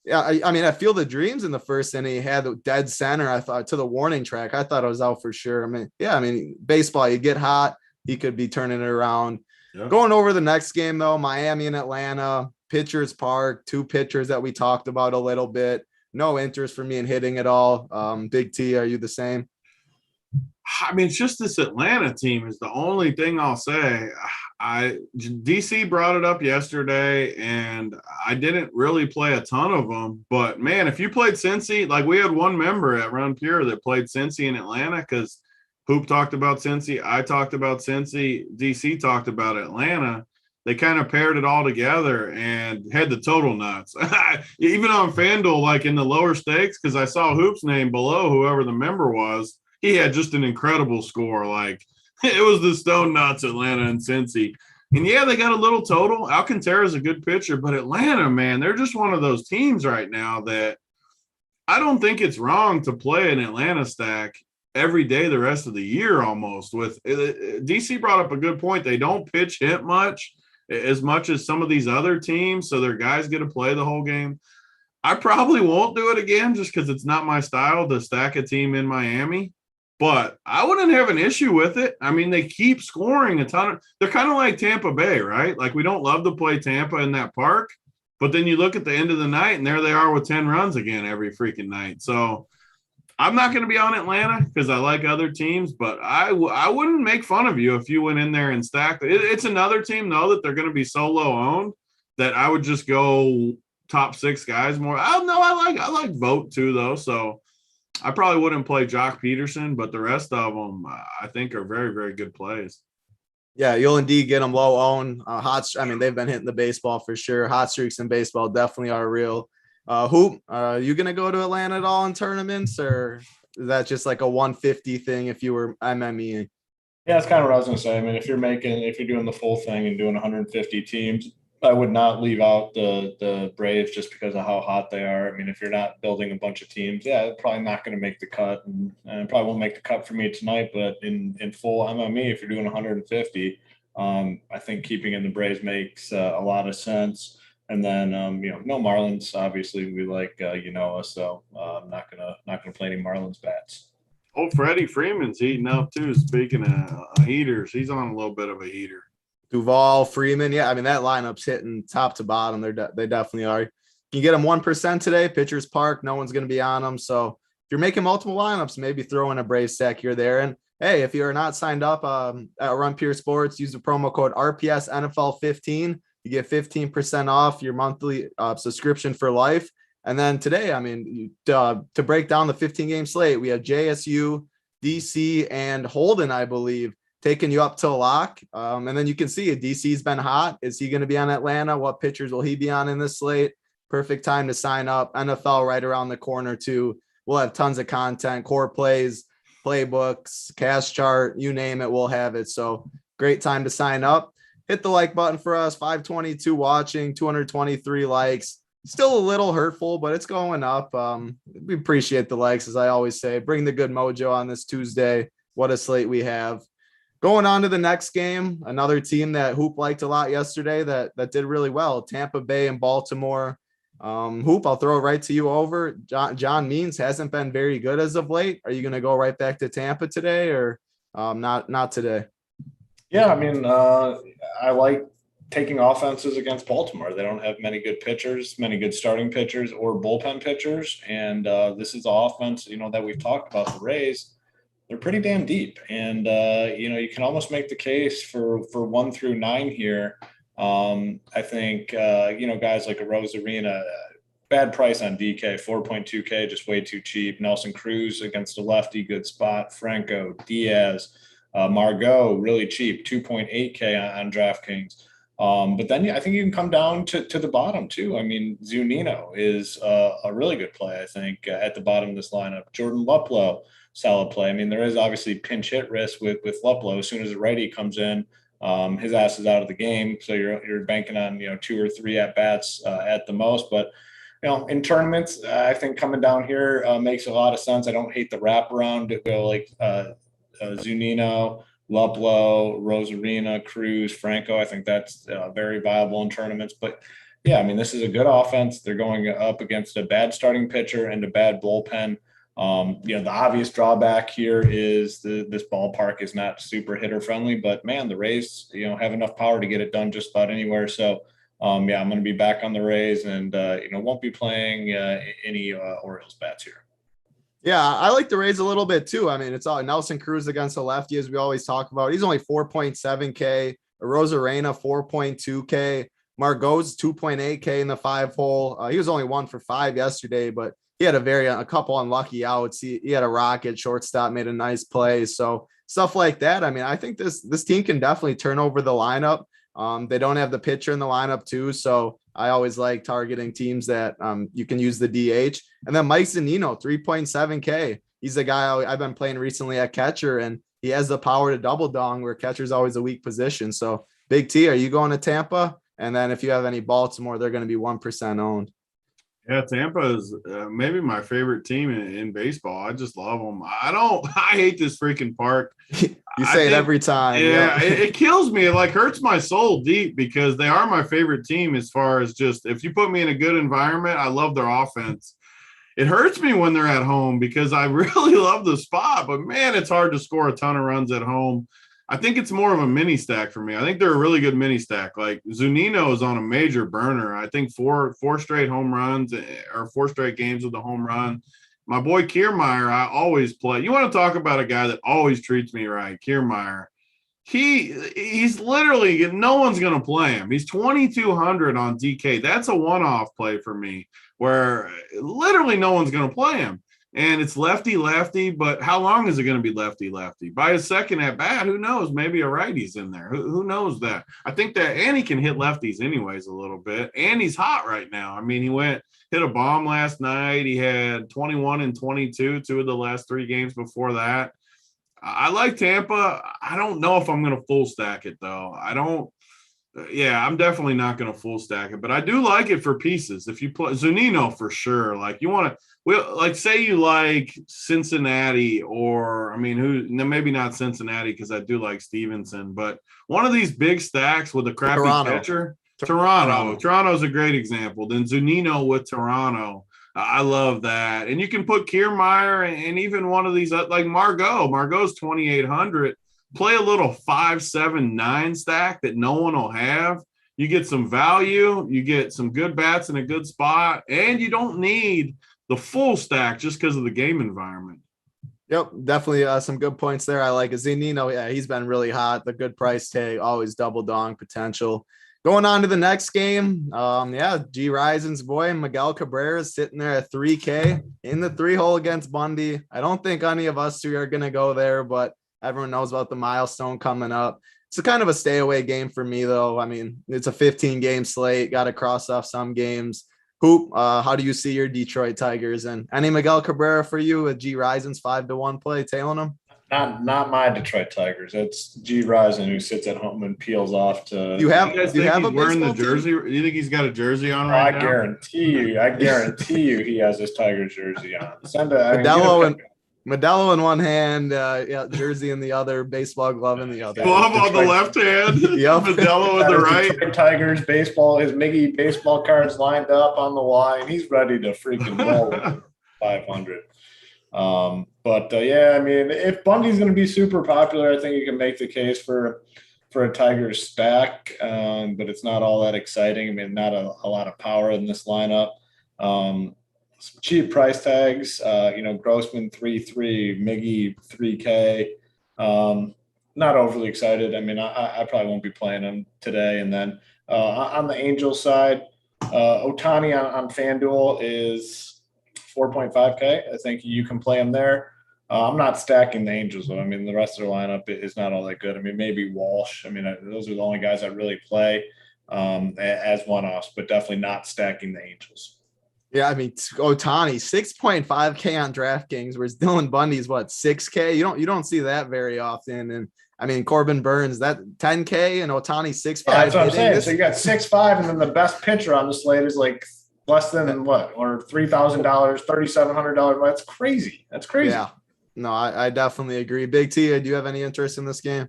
Yeah, I mean, I feel the dreams in the first inning. He had the dead center, I thought, to the warning track. I thought I was out for sure. I mean, baseball, you get hot, he could be turning it around. Yeah. Going over the next game, though, Miami and Atlanta, Pitchers Park, 2 pitchers that we talked about a little bit. No interest for me in hitting it all. Big T, are you the same? I mean, it's just this Atlanta team is the only thing I'll say. DC brought it up yesterday, and I didn't really play a ton of them. But, man, if you played Cincy, like we had one member at Run Pure that played Cincy in Atlanta because Hoop talked about Cincy, I talked about Cincy, DC talked about Atlanta. They kind of paired it all together and had the total nuts. Even on FanDuel, like in the lower stakes, because I saw Hoop's name below whoever the member was, he had just an incredible score. Like, it was the stone nuts, Atlanta and Cincy. And, yeah, they got a little total. Alcantara's a good pitcher, but Atlanta, man, they're just one of those teams right now that I don't think it's wrong to play an Atlanta stack every day the rest of the year almost. With DC brought up a good point. They don't pitch hit much as some of these other teams, so their guys get to play the whole game. I probably won't do it again just because it's not my style to stack a team in Miami. But I wouldn't have an issue with it. I mean, they keep scoring a ton. They're kind of like Tampa Bay, right? Like, we don't love to play Tampa in that park, but then you look at the end of the night, and there they are with 10 runs again every freaking night. So I'm not going to be on Atlanta because I like other teams, but I wouldn't make fun of you if you went in there and stacked. It's another team, though, that they're going to be so low owned that I would just go top 6 guys more. I like Vogt too, though, so I probably wouldn't play Jock Peterson, but the rest of them I think are very, very good plays. Yeah, you'll indeed get them low owned. They've been hitting the baseball for sure. Hot streaks in baseball definitely are real. Hoop, are you going to go to Atlanta at all in tournaments, or is that just like a 150 thing if you were MME? Yeah, that's kind of what I was going to say. I mean, if you're doing the full thing and doing 150 teams, I would not leave out the Braves just because of how hot they are. I mean, if you're not building a bunch of teams, probably not going to make the cut, and probably won't make the cut for me tonight. But in full MME, if you're doing 150, I think keeping in the Braves makes a lot of sense. And then no Marlins. Obviously, we like so I'm not gonna play any Marlins bats. Oh, Freddie Freeman's heating up too. Speaking of heaters, he's on a little bit of a heater. Duvall, Freeman. Yeah, I mean, that lineup's hitting top to bottom. They definitely are. You get them 1% today, Pitchers Park. No one's going to be on them. So if you're making multiple lineups, maybe throw in a Brave stack here there. And hey, if you're not signed up at Run Pure Sports, use the promo code RPS NFL 15. You get 15% off your monthly subscription for life. And then today, I mean, to break down the 15-game slate, we have JSU, DC and Holden, I believe, taking you up to lock. And then you can see DC's been hot. Is he going to be on Atlanta? What pitchers will he be on in this slate? Perfect time to sign up. NFL right around the corner too. We'll have tons of content, core plays, playbooks, cash chart, you name it, we'll have it. So great time to sign up. Hit the like button for us. 522 watching, 223 likes. Still a little hurtful, but it's going up. We appreciate the likes, as I always say. Bring the good mojo on this Tuesday. What a slate we have. Going on to the next game, another team that Hoop liked a lot yesterday that did really well. Tampa Bay and Baltimore. Hoop, I'll throw it right to you over. John Means hasn't been very good as of late. Are you going to go right back to Tampa today or not today? Yeah, I mean, I like taking offenses against Baltimore. They don't have many good pitchers, many good starting pitchers or bullpen pitchers. And this is the offense, that we've talked about, the Rays. They're pretty damn deep. And, you can almost make the case for 1 through 9 here. I think, guys like a Rosarina, bad price on DK, 4.2K, just way too cheap. Nelson Cruz against a lefty, good spot. Franco, Diaz, Margot, really cheap, 2.8K on DraftKings. But then I think you can come down to the bottom too. I mean, Zunino is a really good play, I think, at the bottom of this lineup. Jordan Luplow, solid play. I mean, there is obviously pinch hit risk with Luplow. As soon as the righty comes in, his ass is out of the game. So you're banking on, 2 or 3 at bats at the most. But, in tournaments, I think coming down here makes a lot of sense. I don't hate the wraparound to go like Zunino, Luplow, Rosarina, Cruz, Franco. I think that's very viable in tournaments. But yeah, I mean, this is a good offense. They're going up against a bad starting pitcher and a bad bullpen. The obvious drawback here is this ballpark is not super hitter friendly, but man, the Rays, have enough power to get it done just about anywhere. So I'm going to be back on the Rays and, won't be playing any Orioles bats here. Yeah, I like the Rays a little bit too. I mean, it's all Nelson Cruz against a lefty, as we always talk about. He's only 4.7K. Rosarena, 4.2K. Margot's 2.8K in the 5-hole. He was only 1 for 5 yesterday, but he had a couple unlucky outs. He had a rocket, shortstop, made a nice play. So stuff like that. I mean, I think this team can definitely turn over the lineup. They don't have the pitcher in the lineup too. So I always like targeting teams that you can use the DH. And then Mike Zunino, 3.7K. He's a guy I've been playing recently at catcher, and he has the power to double dong where catcher's always a weak position. So Big T, are you going to Tampa? And then if you have any Baltimore, they're going to be 1% owned. Yeah, Tampa is maybe my favorite team in baseball. I just love them. I hate this freaking park. You say it every time. Yeah, it kills me. It hurts my soul deep because they are my favorite team as far as just if you put me in a good environment, I love their offense. It hurts me when they're at home because I really love the spot, but man, it's hard to score a ton of runs at home. I think it's more of a mini stack for me. I think they're a really good mini stack. Like Zunino is on a major burner. I think four straight home runs or 4 straight games with a home run. My boy Kiermaier, I always play. You want to talk about a guy that always treats me right, Kiermaier. He's literally, no one's going to play him. He's 2,200 on DK. That's a one-off play for me where literally no one's going to play him. And it's lefty, but how long is it going to be lefty? By his second at bat, who knows? Maybe a righty's in there. Who knows that? I think that, and he can hit lefties anyways a little bit. And he's hot right now. I mean, hit a bomb last night. He had 21 and 22, 2 of the last 3 games before that. I like Tampa. I don't know if I'm going to full stack it though. I'm definitely not going to full stack it, but I do like it for pieces. If you play Zunino for sure, say you like Cincinnati maybe not Cincinnati because I do like Stevenson, but one of these big stacks with a crappy pitcher, Toronto's a great example. Then Zunino with Toronto. I love that. And you can put Kiermaier and even one of these like Margot's 2,800. Play a little 5, 7, 9 stack that no one will have. You get some value, you get some good bats in a good spot, and you don't need the full stack just because of the game environment. Yep, definitely some good points there. I like Zunino. Yeah, he's been really hot. The good price tag, always double dong potential. Going on to the next game. G Rison's boy Miguel Cabrera is sitting there at 3K in the 3-hole against Bundy. I don't think any of us two are gonna go there, but everyone knows about the milestone coming up. It's a kind of a stay away game for me, though. I mean, it's a 15-game slate. Got to cross off some games. Hoop, how do you see your Detroit Tigers? And any Miguel Cabrera for you with G Rison's 5-1 play, tailing him? Not my Detroit Tigers. It's G Rison who sits at home and peels off to. Do you have a wearing the jersey? Team? Do you think he's got a jersey on right now? I guarantee you, he has his Tigers jersey on. Modelo in one hand, jersey in the other, baseball glove in the other. Glove on the left hand. Yep. Modelo in the right. Detroit Tigers baseball, his Miggy baseball cards lined up on the line. He's ready to freaking roll 500. I mean, if Bundy's going to be super popular, I think you can make the case for a Tigers stack, but it's not all that exciting. I mean, not a lot of power in this lineup. Some cheap price tags, Grossman 3.3, Miggy 3K. Not overly excited. I mean, I probably won't be playing him today. And then on the Angels side, Ohtani on FanDuel is 4.5K. I think you can play him there. I'm not stacking the Angels, though. I mean, the rest of their lineup is not all that good. I mean, maybe Walsh. I mean, those are the only guys that really play as one-offs, but definitely not stacking the Angels. Yeah, I mean, Ohtani 6.5K on DraftKings, whereas Dylan Bundy's 6K. You don't see that very often. And I mean, Corbin Burns that 10K and Ohtani 6.5. Yeah, that's what I'm saying. So you got 6.5, and then the best pitcher on the slate is like less than what, or $3,000, $3,700. That's crazy. That's crazy. Yeah. No, I definitely agree. Big T, do you have any interest in this game?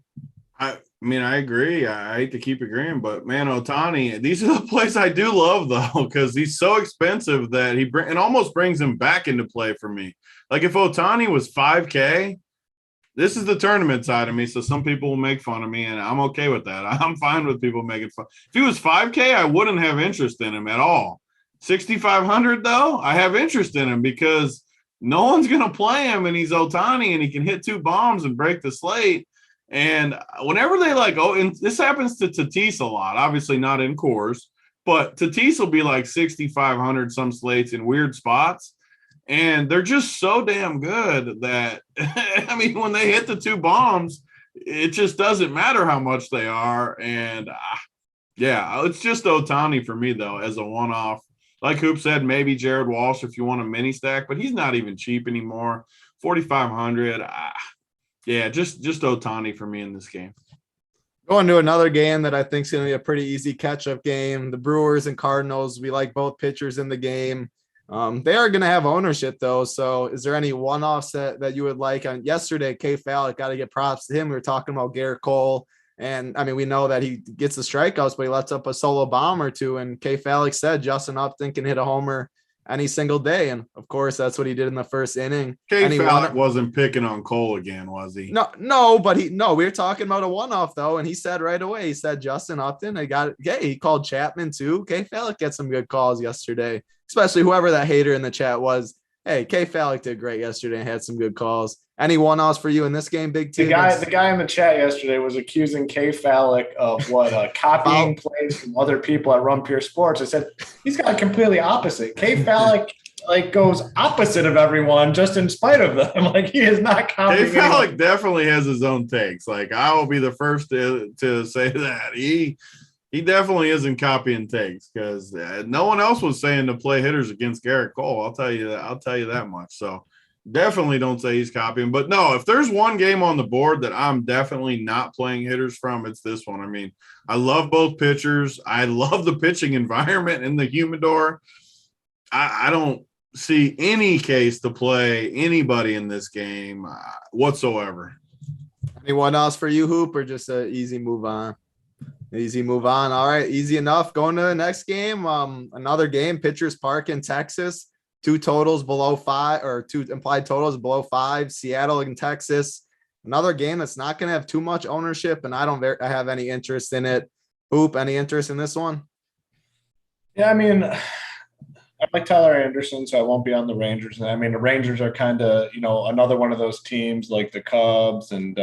I mean, I agree. I hate to keep agreeing, but man, Ohtani, these are the plays I do love though, because he's so expensive that it almost brings him back into play for me. Like if Ohtani was 5K, this is the tournament side of me, so some people will make fun of me, and I'm okay with that. I'm fine with people making fun. If he was 5K, I wouldn't have interest in him at all. 6,500 though, I have interest in him because no one's going to play him, and he's Ohtani, and he can hit 2 bombs and break the slate. And whenever they and this happens to Tatis a lot, obviously not in Coors, but Tatis will be like 6,500 some slates in weird spots. And they're just so damn good that, I mean, when they hit the 2 bombs, it just doesn't matter how much they are. And it's just Ohtani for me, though, as a one-off. Like Hoop said, maybe Jared Walsh if you want a mini stack, but he's not even cheap anymore. 4,500. Just Ohtani for me in this game. Going to another game that I think is going to be a pretty easy catch-up game. The Brewers and Cardinals. We like both pitchers in the game. They are going to have ownership, though. So is there any one-offs that you would like? Yesterday, K. Fallon, got to get props to him. We were talking about Garrett Cole. And, I mean, we know that he gets the strikeouts, but he lets up a solo bomb or two. And K. Fallon said Justin Upton can hit a homer any single day. And, of course, that's what he did in the first inning. K. Fallon wasn't picking on Cole again, was he? No, but we were talking about a one-off, though. And he said right away, he said Justin Upton. He called Chapman, too. K. Fallon get some good calls yesterday, especially whoever that hater in the chat was. Hey, K. Fallon did great yesterday and had some good calls. Any one-offs for you in this game, Big T? The guy in the chat yesterday was accusing K. Fallon of copying plays from other people at Run Pure Sports. I said he's got a completely opposite. K. Fallon goes opposite of everyone just in spite of them. Like he is not copying. K. Fallon definitely has his own takes. Like I will be the first to say that he definitely isn't copying takes because no one else was saying to play hitters against Garrett Cole. I'll tell you that much. So. Definitely don't say he's copying. But no, if there's one game on the board that I'm definitely not playing hitters from, it's this one. I mean, I love both pitchers. I love the pitching environment in the humidor. I don't see any case to play anybody in this game whatsoever. Anyone else for you, Hoop, or just an easy move on? Easy move on. All right, easy enough. Going to the next game. Another game, Pitchers Park in Texas. 2 totals below 5 or 2 implied totals below 5. Seattle and Texas. Another game that's not going to have too much ownership, and I don't have any interest in it. Hoop, any interest in this one? Yeah, I mean, I like Tyler Anderson, so I won't be on the Rangers. I mean, the Rangers are kind of, another one of those teams like the Cubs and,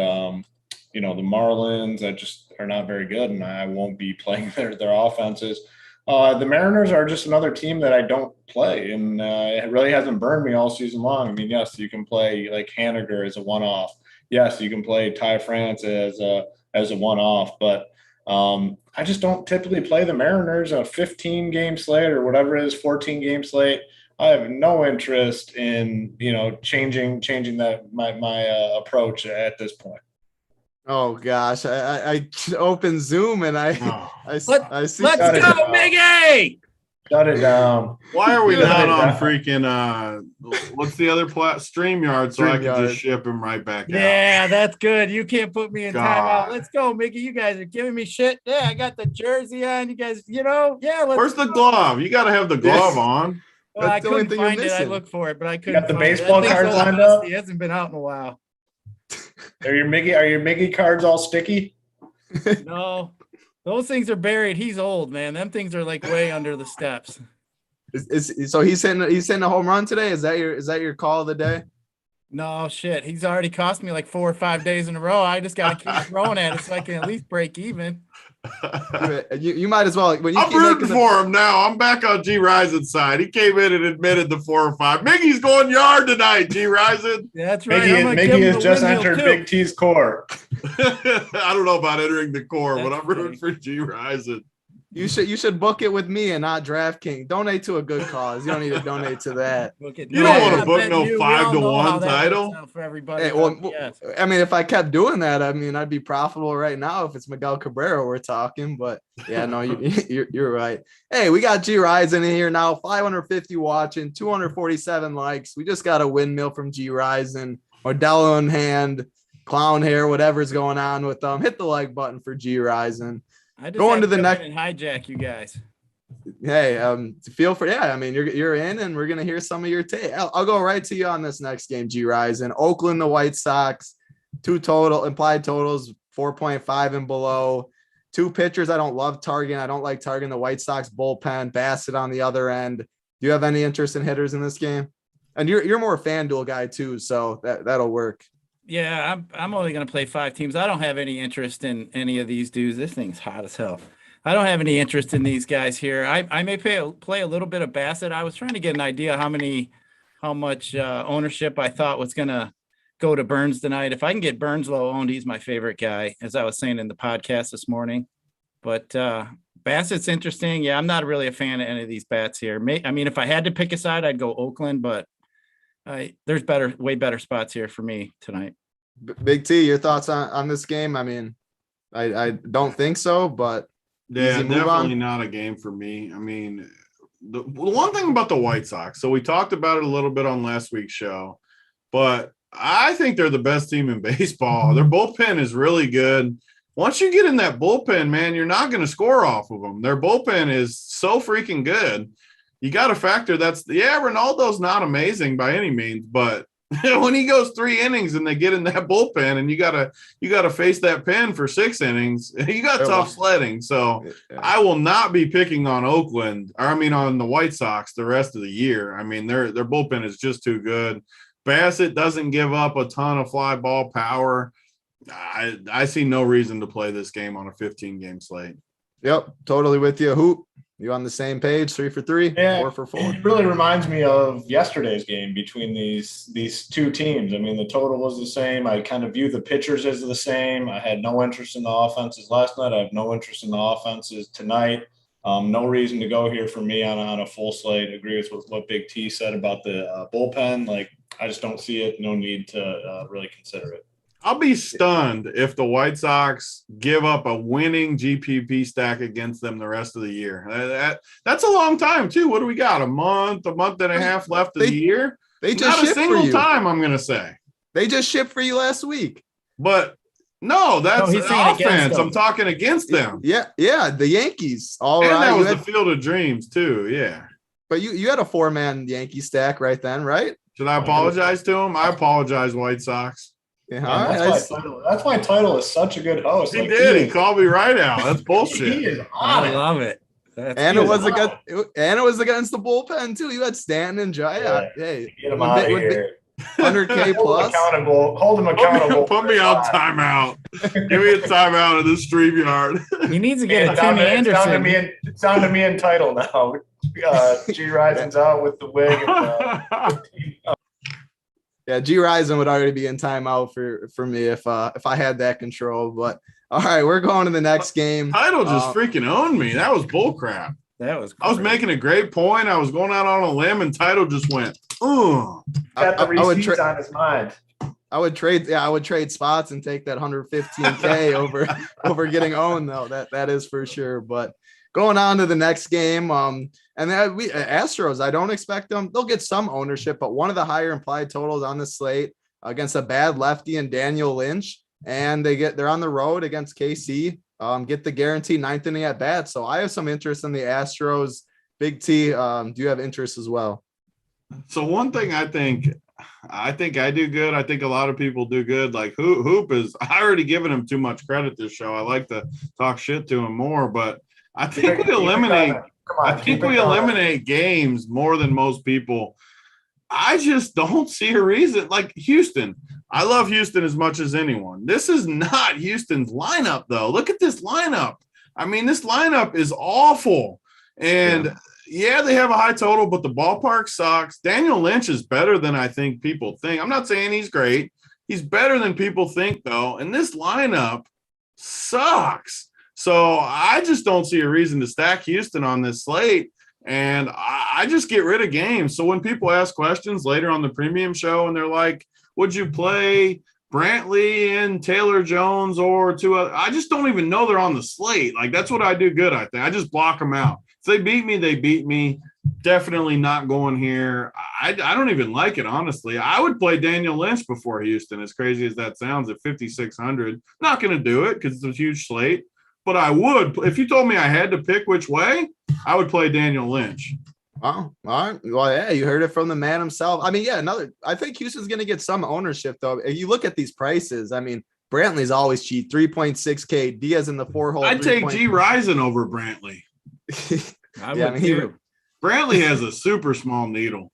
the Marlins that just are not very good, and I won't be playing their offenses. The Mariners are just another team that I don't play, and it really hasn't burned me all season long. I mean, yes, you can play like Haniger as a one-off. Yes, you can play Ty France as a one-off, but I just don't typically play the Mariners a 15-game slate or whatever it is, 14-game slate. I have no interest in changing that my approach at this point. Oh gosh, I open Zoom and I see. Let's go, Miggy! Shut it down. Why are we not on freaking what's the other StreamYard so I can just ship him right back out? Yeah, that's good. You can't put me in timeout. Let's go, Mickey. You guys are giving me shit. Yeah, I got the jersey on. You guys, Where's the glove? You got to have the glove on. Well, I couldn't find it. I looked for it, but I couldn't. You got the baseball cards lined up? He hasn't been out in a while. Are your Mickey cards all sticky? No. Those things are buried. He's old, man. Them things are like way under the steps. So he's hitting a home run today? Is that your call of the day? No shit. He's already cost me like 4 or 5 days in a row. I just gotta keep throwing at it so I can at least break even. You might as well. I'm rooting for him now. I'm back on G Risen's side. He came in and admitted the 4 or 5. Mickey's going yard tonight, G Risen. That's right. Mickey has just entered Big T's core. I don't know about entering the core, but I'm rooting for G Risen. You should book it with me and not DraftKings. Donate to a good cause. You don't need to donate to that. You don't want to book no 5-1 title for everybody. Hey, I mean, if I kept doing that, I mean, I'd be profitable right now if it's Miguel Cabrera we're talking. But yeah, no, you're right. Hey, we got G Risen in here now. 550 watching, 247 likes. We just got a windmill from G Risen. Modelo in hand, clown hair, whatever's going on with them. Hit the like button for G Risen. I just going to the next and hijack you guys. Hey, feel free. Yeah, I mean, you're in, and we're gonna hear some of your take. I'll go right to you on this next game. G Risen, Oakland, the White Sox, 2 total implied totals 4.5 and below. 2 pitchers I don't love targeting. I don't like targeting the White Sox bullpen. Bassett on the other end. Do you have any interest in hitters in this game? And you're more a FanDuel guy too, so that'll work. Yeah, I'm only going to play 5 teams. I don't have any interest in any of these dudes. This thing's hot as hell. I don't have any interest in these guys here. I may play a little bit of Bassett. I was trying to get an idea how much ownership I thought was going to go to Burns tonight. If I can get Burns low owned, he's my favorite guy, as I was saying in the podcast this morning. But Bassett's interesting. Yeah, I'm not really a fan of any of these bats here. I mean, if I had to pick a side, I'd go Oakland, but there's way better spots here for me tonight. Big T, your thoughts on this game? I mean, I don't think so, but yeah, definitely not a game for me. I mean, the one thing about the White Sox, so we talked about it a little bit on last week's show, but I think they're the best team in baseball. Their bullpen is really good. Once you get in that bullpen, man, you're not going to score off of them. Their bullpen is so freaking good. You got to factor Ronaldo's not amazing by any means, but when he goes 3 innings and they get in that bullpen and you gotta face that pen for 6 innings, you got tough sledding. So I will not be picking on on the White Sox the rest of the year. I mean, their bullpen is just too good. Bassett doesn't give up a ton of fly ball power. I see no reason to play this game on a 15-game slate. Yep, totally with you. Hoop, you on the same page? 3 for 3, yeah, 4 for 4. It really reminds me of yesterday's game between these 2 teams. I mean, the total was the same. I kind of view the pitchers as the same. I had no interest in the offenses last night. I have no interest in the offenses tonight. No reason to go here for me on a full slate. Agree with what Big T said about the bullpen. Like, I just don't see it. No need to really consider it. I'll be stunned if the White Sox give up a winning GPP stack against them the rest of the year. That's a long time, too. What do we got? A month and a half left of the year? They just not a single time, I'm going to say. They just shipped for you last week. But no, that's offense. I'm talking against them. Yeah, the Yankees. All and right. That was the Field of Dreams, too. Yeah. But you had a 4-man Yankee stack right then, right? Should I apologize to him? I apologize, White Sox. Yeah, that's why Title is such a good host. He did. He called me right out. That's bullshit. He is I love it. And it was against the bullpen too. You had Stanton and Jaya. Hey, get him out of here. 100K plus. Hold him accountable. Put me on timeout. Give me a timeout in this StreamYard. He needs to get a Timmy Anderson. It's down to me and title now. G Rising's out with the wig. Yeah, G Rising would already be in timeout for me if I had that control. But all right, we're going to the next game. Title just freaking owned me. That was bullcrap. That was. I was making a great point. I was going out on a limb, and Title just went. Got the receipts on his mind. I would trade spots and take that 115K over getting owned though. That is for sure. But going on to the next game, and then Astros, I don't expect them. They'll get some ownership, but one of the higher implied totals on the slate against a bad lefty and Daniel Lynch, and they're on the road against KC. Get the guaranteed ninth inning at bat. So I have some interest in the Astros. Big T, do you have interest as well? So one thing I think I do good. I think a lot of people do good. Like Hoop is, I already given him too much credit this show. I like to talk shit to him more, but I think we eliminate games more than most people. I just don't see a reason. Like Houston, I love Houston as much as anyone. This is not Houston's lineup, though. Look at this lineup. I mean, this lineup is awful. And yeah, they have a high total, but the ballpark sucks. Daniel Lynch is better than I think people think. I'm not saying he's great. He's better than people think, though. And this lineup sucks. So I just don't see a reason to stack Houston on this slate. And I just get rid of games. So when people ask questions later on the premium show and they're like, would you play Brantley and Taylor Jones or two other? I just don't even know they're on the slate. Like, that's what I do good, I think. I just block them out. If they beat me, they beat me. Definitely not going here. I don't even like it, honestly. I would play Daniel Lynch before Houston, as crazy as that sounds, at 5,600. Not going to do it because it's a huge slate. But I would. If you told me I had to pick which way, I would play Daniel Lynch. Oh, all right. Well, yeah, you heard it from the man himself. I mean, yeah, I think Houston's going to get some ownership, though. If you look at these prices, I mean, Brantley's always cheap, 3.6K. Diaz in the 4-hole. I'd take G Rising over Brantley. Brantley has a super small needle.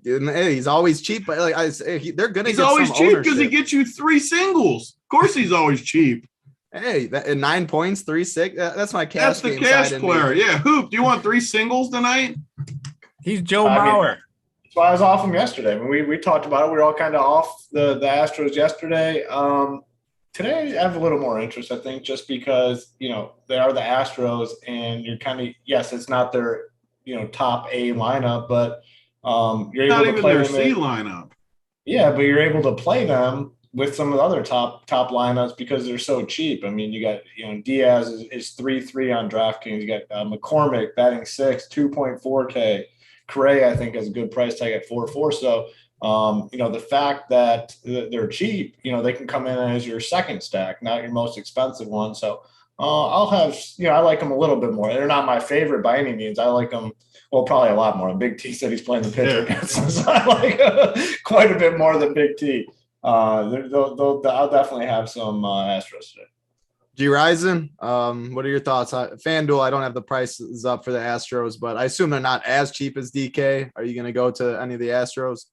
He's always cheap, but like I say, they're going to. He's always cheap because he gets you 3 singles. Of course, he's always cheap. Hey, 9 points, 3-6. That's my cash. That's the cash player. Yeah, Hoop. Do you want 3 singles tonight? He's Joe Mauer. That's why I was off him yesterday. I mean, we talked about it. We were all kind of off the Astros yesterday. Today, I have a little more interest, I think, just because they are the Astros, and you're kind of it's not their top A lineup, but you're able to play them. C lineup. Yeah, but you're able to play them with some of the other top lineups because they're so cheap. I mean, you got, Diaz is 3.3 on DraftKings. You got McCormick batting 6, 2.4K. Correa, I think, has a good price tag at 4.4. So, the fact that they're cheap, they can come in as your second stack, not your most expensive one. So I'll have, I like them a little bit more. They're not my favorite by any means. I like them, well, probably a lot more. Big T said he's playing the pitcher against them, so I like quite a bit more than Big T. I'll definitely have some Astros today. G Rising, what are your thoughts on FanDuel? I don't have the prices up for the Astros, but I assume they're not as cheap as DK. Are you going to go to any of the Astros?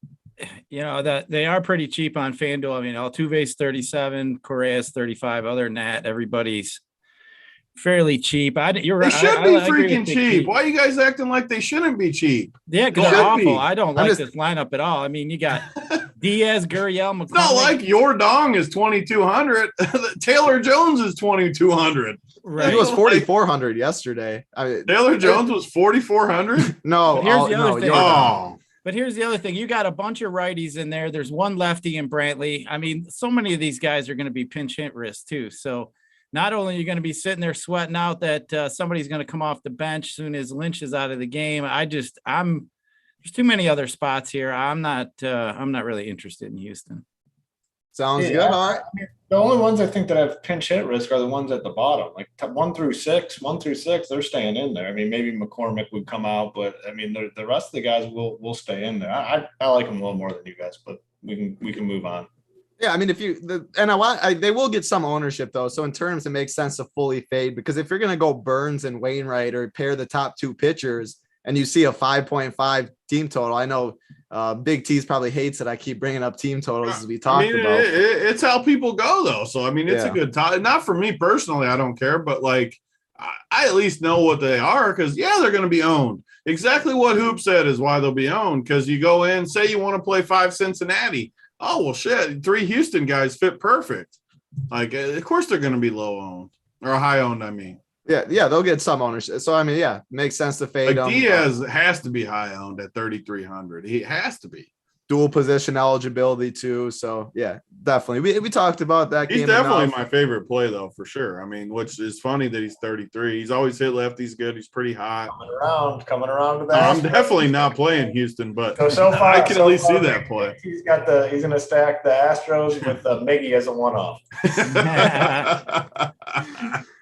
That they are pretty cheap on FanDuel. I mean, Altuve's 37, Correa's 35. Other than that, everybody's fairly cheap. You're right. They should be freaking cheap. Why are you guys acting like they shouldn't be cheap? Yeah, because they're awful. I don't like this lineup at all. I mean, you got Diaz, Gurriel, McCormick. It's not like your dong is 2,200. Taylor Jones is 2,200. Right. He was 4,400 yesterday. I mean, Taylor Jones was 4,400. No, here's the other thing. But here's the other thing. You got a bunch of righties in there. There's one lefty in Brantley. I mean, so many of these guys are going to be pinch hit risk too. So not only are you going to be sitting there sweating out that somebody's going to come off the bench soon as Lynch is out of the game. There's too many other spots here. I'm not really interested in Houston. Sounds good. All right. I mean, the only ones I think that have pinch hit risk are the ones at the bottom, like 1 through 6. 1 through 6, they're staying in there. I mean, maybe McCormick would come out, but I mean, the rest of the guys will stay in there. I like them a little more than you guys, but we can move on. Yeah, I mean, they will get some ownership though. So in terms, it makes sense to fully fade because if you're going to go Burns and Wainwright or pair the top 2 pitchers, and you see a 5.5 team total. I know Big T's probably hates it. I keep bringing up team totals as we talked about. It's how people go though. So, I mean, it's a good time. Not for me personally, I don't care, but like, I at least know what they are because, they're going to be owned. Exactly what Hoop said is why they'll be owned because you go in, say you want to play 5 Cincinnati. Oh, well, shit, 3 Houston guys fit perfect. Like, of course they're going to be low owned or high owned, I mean. Yeah, they'll get some ownership. So, I mean, makes sense to fade them. Diaz has to be high owned at 3,300. He has to be. Dual position eligibility too. So definitely. We talked about that. He's definitely my favorite play though, for sure. I mean, which is funny that he's 33. He's always hit lefties good. He's pretty hot. Coming around to that. I'm definitely not playing Houston, but so far, I can at least see that play. He's going to stack the Astros with Miggy as a one-off.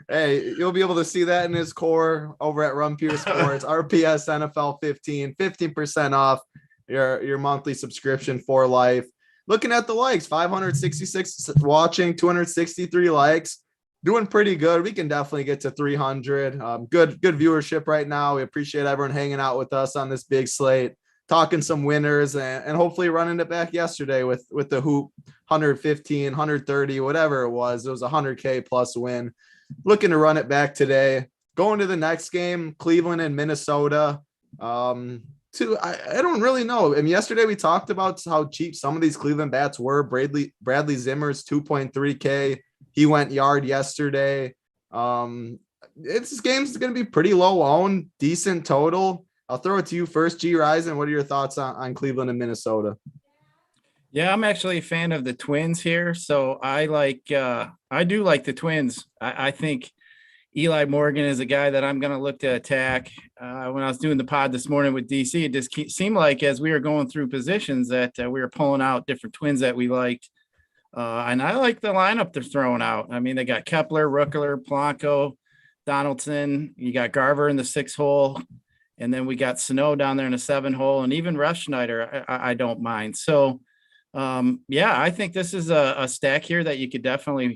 Hey, you'll be able to see that in his core over at Run Pure Sports. RPS NFL 15% off your monthly subscription for life. Looking at the likes, 566 watching, 263 likes, doing pretty good. We can definitely get to 300. Good viewership right now. We appreciate everyone hanging out with us on this big slate, talking some winners, and hopefully running it back yesterday with the Hoop 115, 130, whatever it was. It was a 100K plus win. Looking to run it back today. Going to the next game, Cleveland and Minnesota. I don't really know. I mean, yesterday we talked about how cheap some of these Cleveland bats were. Bradley Zimmer's 2.3K. He went yard yesterday. This game's going to be pretty low owned, decent total. I'll throw it to you first, G. Risen. What are your thoughts on Cleveland and Minnesota? Yeah, I'm actually a fan of the Twins here. So I do like the Twins. I think Eli Morgan is a guy that I'm going to look to attack. When I was doing the pod this morning with DC, it just seemed like as we were going through positions that we were pulling out different Twins that we liked. And I like the lineup they're throwing out. I mean, they got Kepler, Rookler, Polanco, Donaldson. You got Garver in the 6 hole. And then we got Sano down there in the 7 hole. And even Rush Schneider, I don't mind. So, I think this is a stack here that you could definitely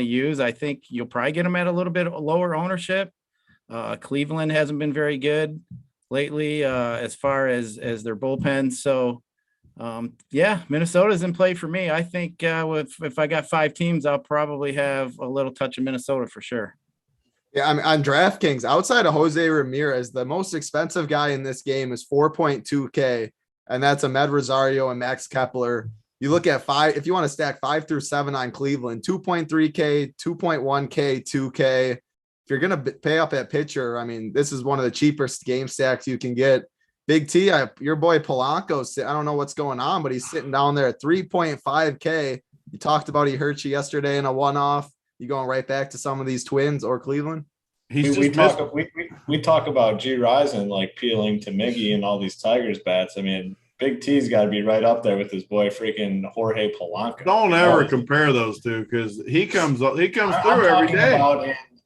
use. I think you'll probably get them at a little bit lower ownership. Cleveland hasn't been very good lately as far as their bullpen. So, Minnesota's in play for me. I think if I got 5 teams, I'll probably have a little touch of Minnesota for sure. Yeah, I mean, on DraftKings, outside of Jose Ramirez, the most expensive guy in this game is 4.2K, and that's Ahmed Rosario and Max Kepler. You look at 5, if you want to stack 5 through 7 on Cleveland, 2.3K, 2.1K, 2K. If you're going to pay up at pitcher, I mean, this is one of the cheapest game stacks you can get. Big T, your boy Polanco, I don't know what's going on, but he's sitting down there at 3.5K. You talked about he hurt you yesterday in a one-off. You going right back to some of these Twins or Cleveland? We talk about G. Risen like peeling to Miggy and all these Tigers bats. I mean, Big T's got to be right up there with his boy freaking Jorge Polanco. Don't ever compare those two because he comes through every day.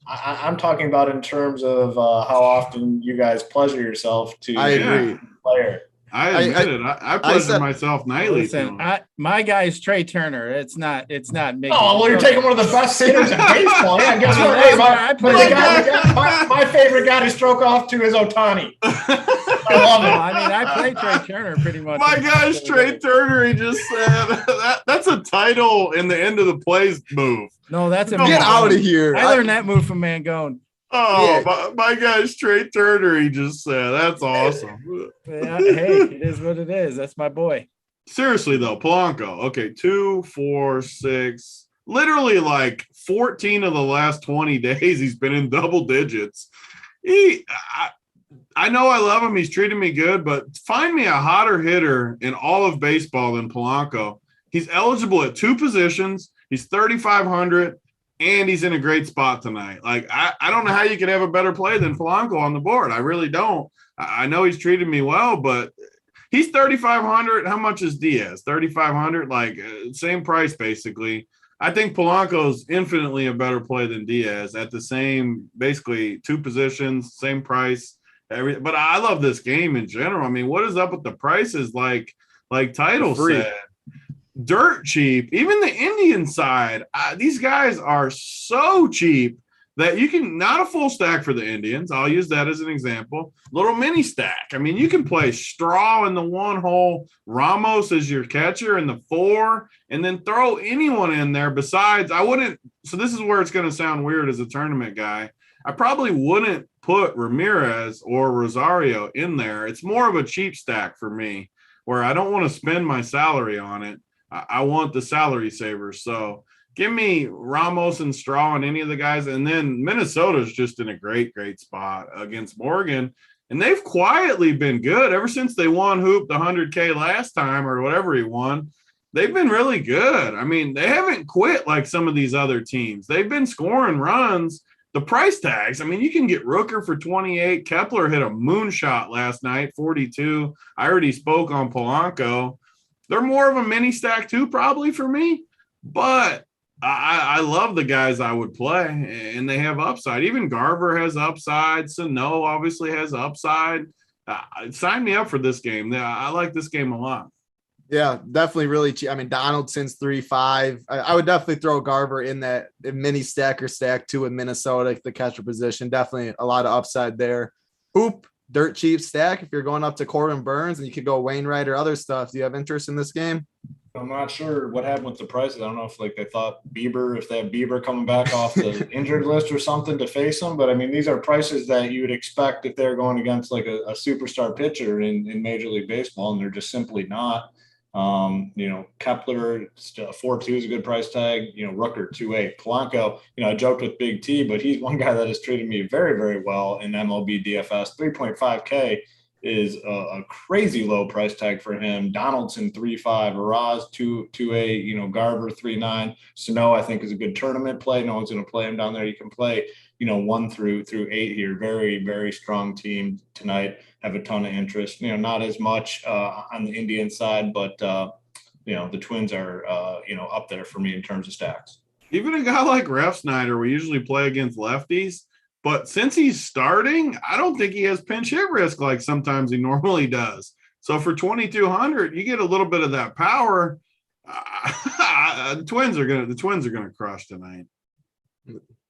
I'm talking about in terms of how often you guys pleasure yourself to I agree. Player. I admit it. I pleasure myself nightly. Listen, my guy is Trey Turner. It's not Mickey. Oh, well, you're taking one of the best hitters in baseball. Yeah, guess what? Hey, my favorite guy to stroke off to is Ohtani. I love it. I mean, I play Trey Turner pretty much. My guy's Trey Turner. He just said that's a title in the end of the plays move. No, that's a get out of here. I learned that move from Mangone. Oh, yeah. my guy's Trey Turner. He just said that's awesome. Yeah, hey, it is what it is. That's my boy. Seriously though, Polanco. Okay, 2, 4, 6. Literally like 14 of the last 20 days, he's been in double digits. I know I love him. He's treated me good, but find me a hotter hitter in all of baseball than Polanco. He's eligible at 2 positions. He's 3,500. And he's in a great spot tonight. Like, I don't know how you could have a better play than Polanco on the board. I really don't. I know he's treated me well, but he's 3,500. How much is Diaz? 3,500, like same price basically. I think Polanco's infinitely a better play than Diaz at the same, basically 2 positions, same price. But I love this game in general. I mean, what is up with the prices? Like Title said. Dirt cheap. Even the Indian side, these guys are so cheap that you can, not a full stack for the Indians. I'll use that as an example. Little mini stack. I mean, you can play Straw in the 1 hole, Ramos as your catcher in the 4, and then throw anyone in there besides. I wouldn't. So this is where it's going to sound weird as a tournament guy. I probably wouldn't put Ramirez or Rosario in there. It's more of a cheap stack for me, where I don't want to spend my salary on it. I want the salary savers. So give me Ramos and Straw and any of the guys. And then Minnesota's just in a great spot against Morgan. And they've quietly been good ever since they won Hoop the 100K last time or whatever he won. They've been really good. I mean, they haven't quit like some of these other teams. They've been scoring runs. The price tags, I mean, you can get Rooker for 28. Kepler hit a moonshot last night, 42. I already spoke on Polanco. They're more of a mini stack too, probably for me. But I love the guys I would play, and they have upside. Even Garver has upside. Sano obviously has upside. Sign me up for this game. I like this game a lot. Yeah, definitely really cheap. I mean, Donaldson's 3.5. I would definitely throw Garver in that mini stack or stack too with Minnesota, the catcher position. Definitely a lot of upside there. Hoop, dirt cheap stack. If you're going up to Corbin Burns and you could go Wainwright or other stuff, do you have interest in this game? I'm not sure what happened with the prices. I don't know if they thought Bieber, if they have Bieber coming back off the injured list or something to face them. But I mean, these are prices that you would expect if they're going against like a superstar pitcher in Major League Baseball, and they're just simply not. Kepler 4.2 is a good price tag. Rooker 2.8. Polanco, I joked with Big T, but he's one guy that has treated me very, very well in MLB DFS. 3.5K is a crazy low price tag for him. Donaldson 3.5, Araz 2.8, Garver 3.9. Sano, I think, is a good tournament play. No one's going to play him down there. You can play 1 through 8 here. Very, very strong team tonight. Have a ton of interest. Not as much on the Indian side, but the Twins are up there for me in terms of stacks. Even a guy like Ref Snyder, we usually play against lefties, but since he's starting, I don't think he has pinch hit risk like sometimes he normally does. So for 2,200, you get a little bit of that power. The Twins are gonna crush tonight.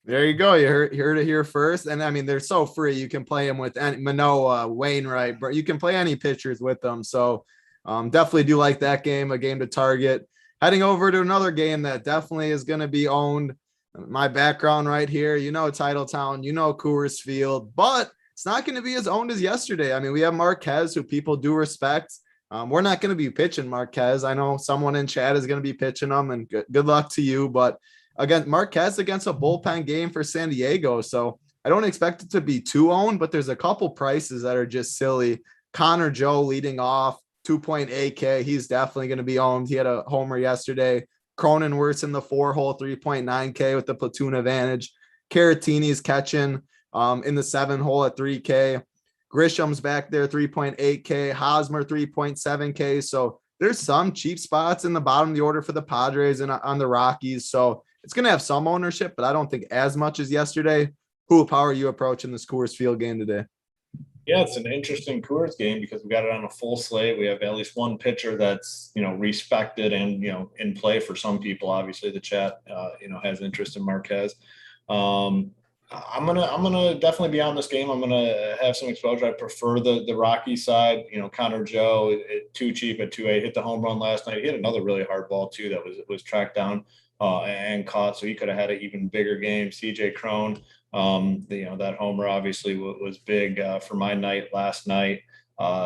There you go. You heard it here first. And I mean, they're so free. You can play them with Manoah, Wainwright, but you can play any pitchers with them. So definitely do like that game, a game to target. Heading over to another game that definitely is going to be owned. My background right here, Titletown, Coors Field, but it's not going to be as owned as yesterday. I mean, we have Marquez, who people do respect. We're not going to be pitching Marquez. I know someone in chat is going to be pitching them, and good luck to you, but again, Marquez against a bullpen game for San Diego. So I don't expect it to be too owned, but there's a couple prices that are just silly. Connor Joe leading off 2.8K. He's definitely going to be owned. He had a homer yesterday. Cronenworth's in the 4-hole 3.9K with the platoon advantage. Caratini's catching in the 7-hole at 3K. Grisham's back there 3.8K. Hosmer 3.7K. So there's some cheap spots in the bottom of the order for the Padres and on the Rockies. So it's going to have some ownership, but I don't think as much as yesterday. Hoop, how are you approaching this Coors Field game today? Yeah, it's an interesting Coors game because we got it on a full slate. We have at least one pitcher that's, respected and, in play for some people. Obviously the chat, has interest in Marquez. I'm gonna definitely be on this game. I'm gonna have some exposure. I prefer the Rocky side. Connor Joe, too cheap at 2.8, hit the home run last night. He hit another really hard ball too that was tracked down and caught, so he could have had an even bigger game. CJ Cron, that homer obviously was big for my night last night.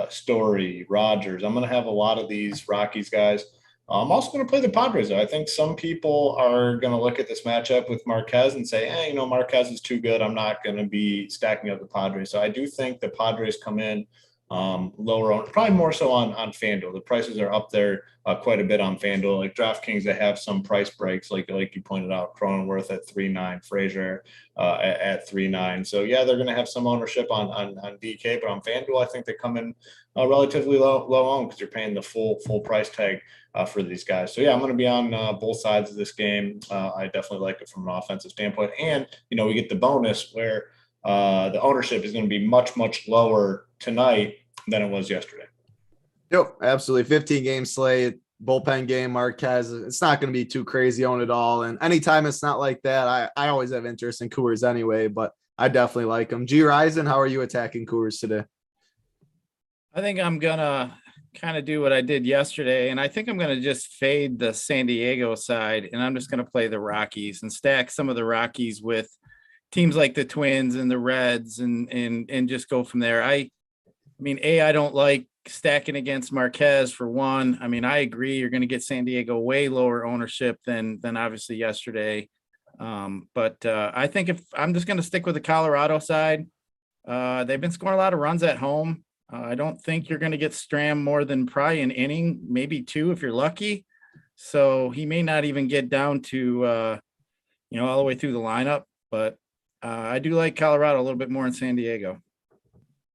Story, Rogers. I'm gonna have a lot of these Rockies guys. I'm also going to play the Padres. I think some people are going to look at this matchup with Marquez and say, Marquez is too good. I'm not going to be stacking up the Padres. So I do think the Padres come in lower on, probably more so on FanDuel. The prices are up there quite a bit on FanDuel. Like DraftKings, they have some price breaks, like you pointed out, Cronenworth at 3.9, Frazier at 3.9. So yeah, they're going to have some ownership on DK, but on FanDuel, I think they come in relatively low on because you're paying the full price tag for these guys. So yeah, I'm going to be on both sides of this game. I definitely like it from an offensive standpoint, and we get the bonus where the ownership is going to be much lower tonight than it was yesterday. Yep, absolutely. 15 game slate. bullpen game, Marquez. It's not going to be too crazy on it all. And anytime it's not like that, I always have interest in Coors anyway, but I definitely like them. G Ryzen, how are you attacking Coors today? I think I'm going to kind of do what I did yesterday. And I think I'm going to just fade the San Diego side. And I'm just going to play the Rockies and stack some of the Rockies with teams like the Twins and the Reds and just go from there. I mean, I don't like stacking against Marquez for one. I mean, I agree. You're going to get San Diego way lower ownership than obviously yesterday. But I think if I'm just going to stick with the Colorado side, they've been scoring a lot of runs at home. I don't think you're going to get Stram more than probably an inning, maybe two if you're lucky. So he may not even get down to, all the way through the lineup. But I do like Colorado a little bit more in San Diego.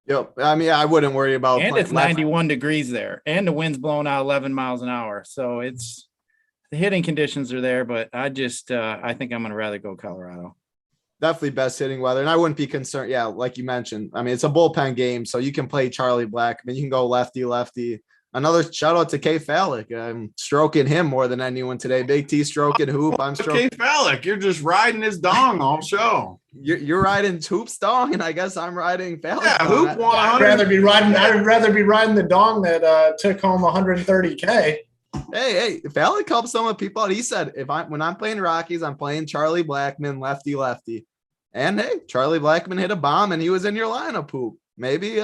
Yep. I mean, I wouldn't worry about. And it's 91 degrees there, and the wind's blowing out 11 miles an hour. So it's the hitting conditions are there, but I think I'm going to rather go Colorado. Definitely best hitting weather. And I wouldn't be concerned. Yeah. Like you mentioned, I mean, it's a bullpen game, so you can play Charlie Blackmon. You can go lefty. Another shout out to K Falik. I'm stroking him more than anyone today. Big T stroking Hoop. I'm stroking K Falik. You're just riding his dong all show. You're riding Hoop's dong, and I guess I'm riding Falik. Yeah, Hoop won. I'd rather be riding the dong that took home 130K. Hey, Falik helped some of the people out. He said, when I'm playing Rockies, I'm playing Charlie Blackmon, lefty. And hey, Charlie Blackmon hit a bomb, and he was in your lineup. Hoop. Maybe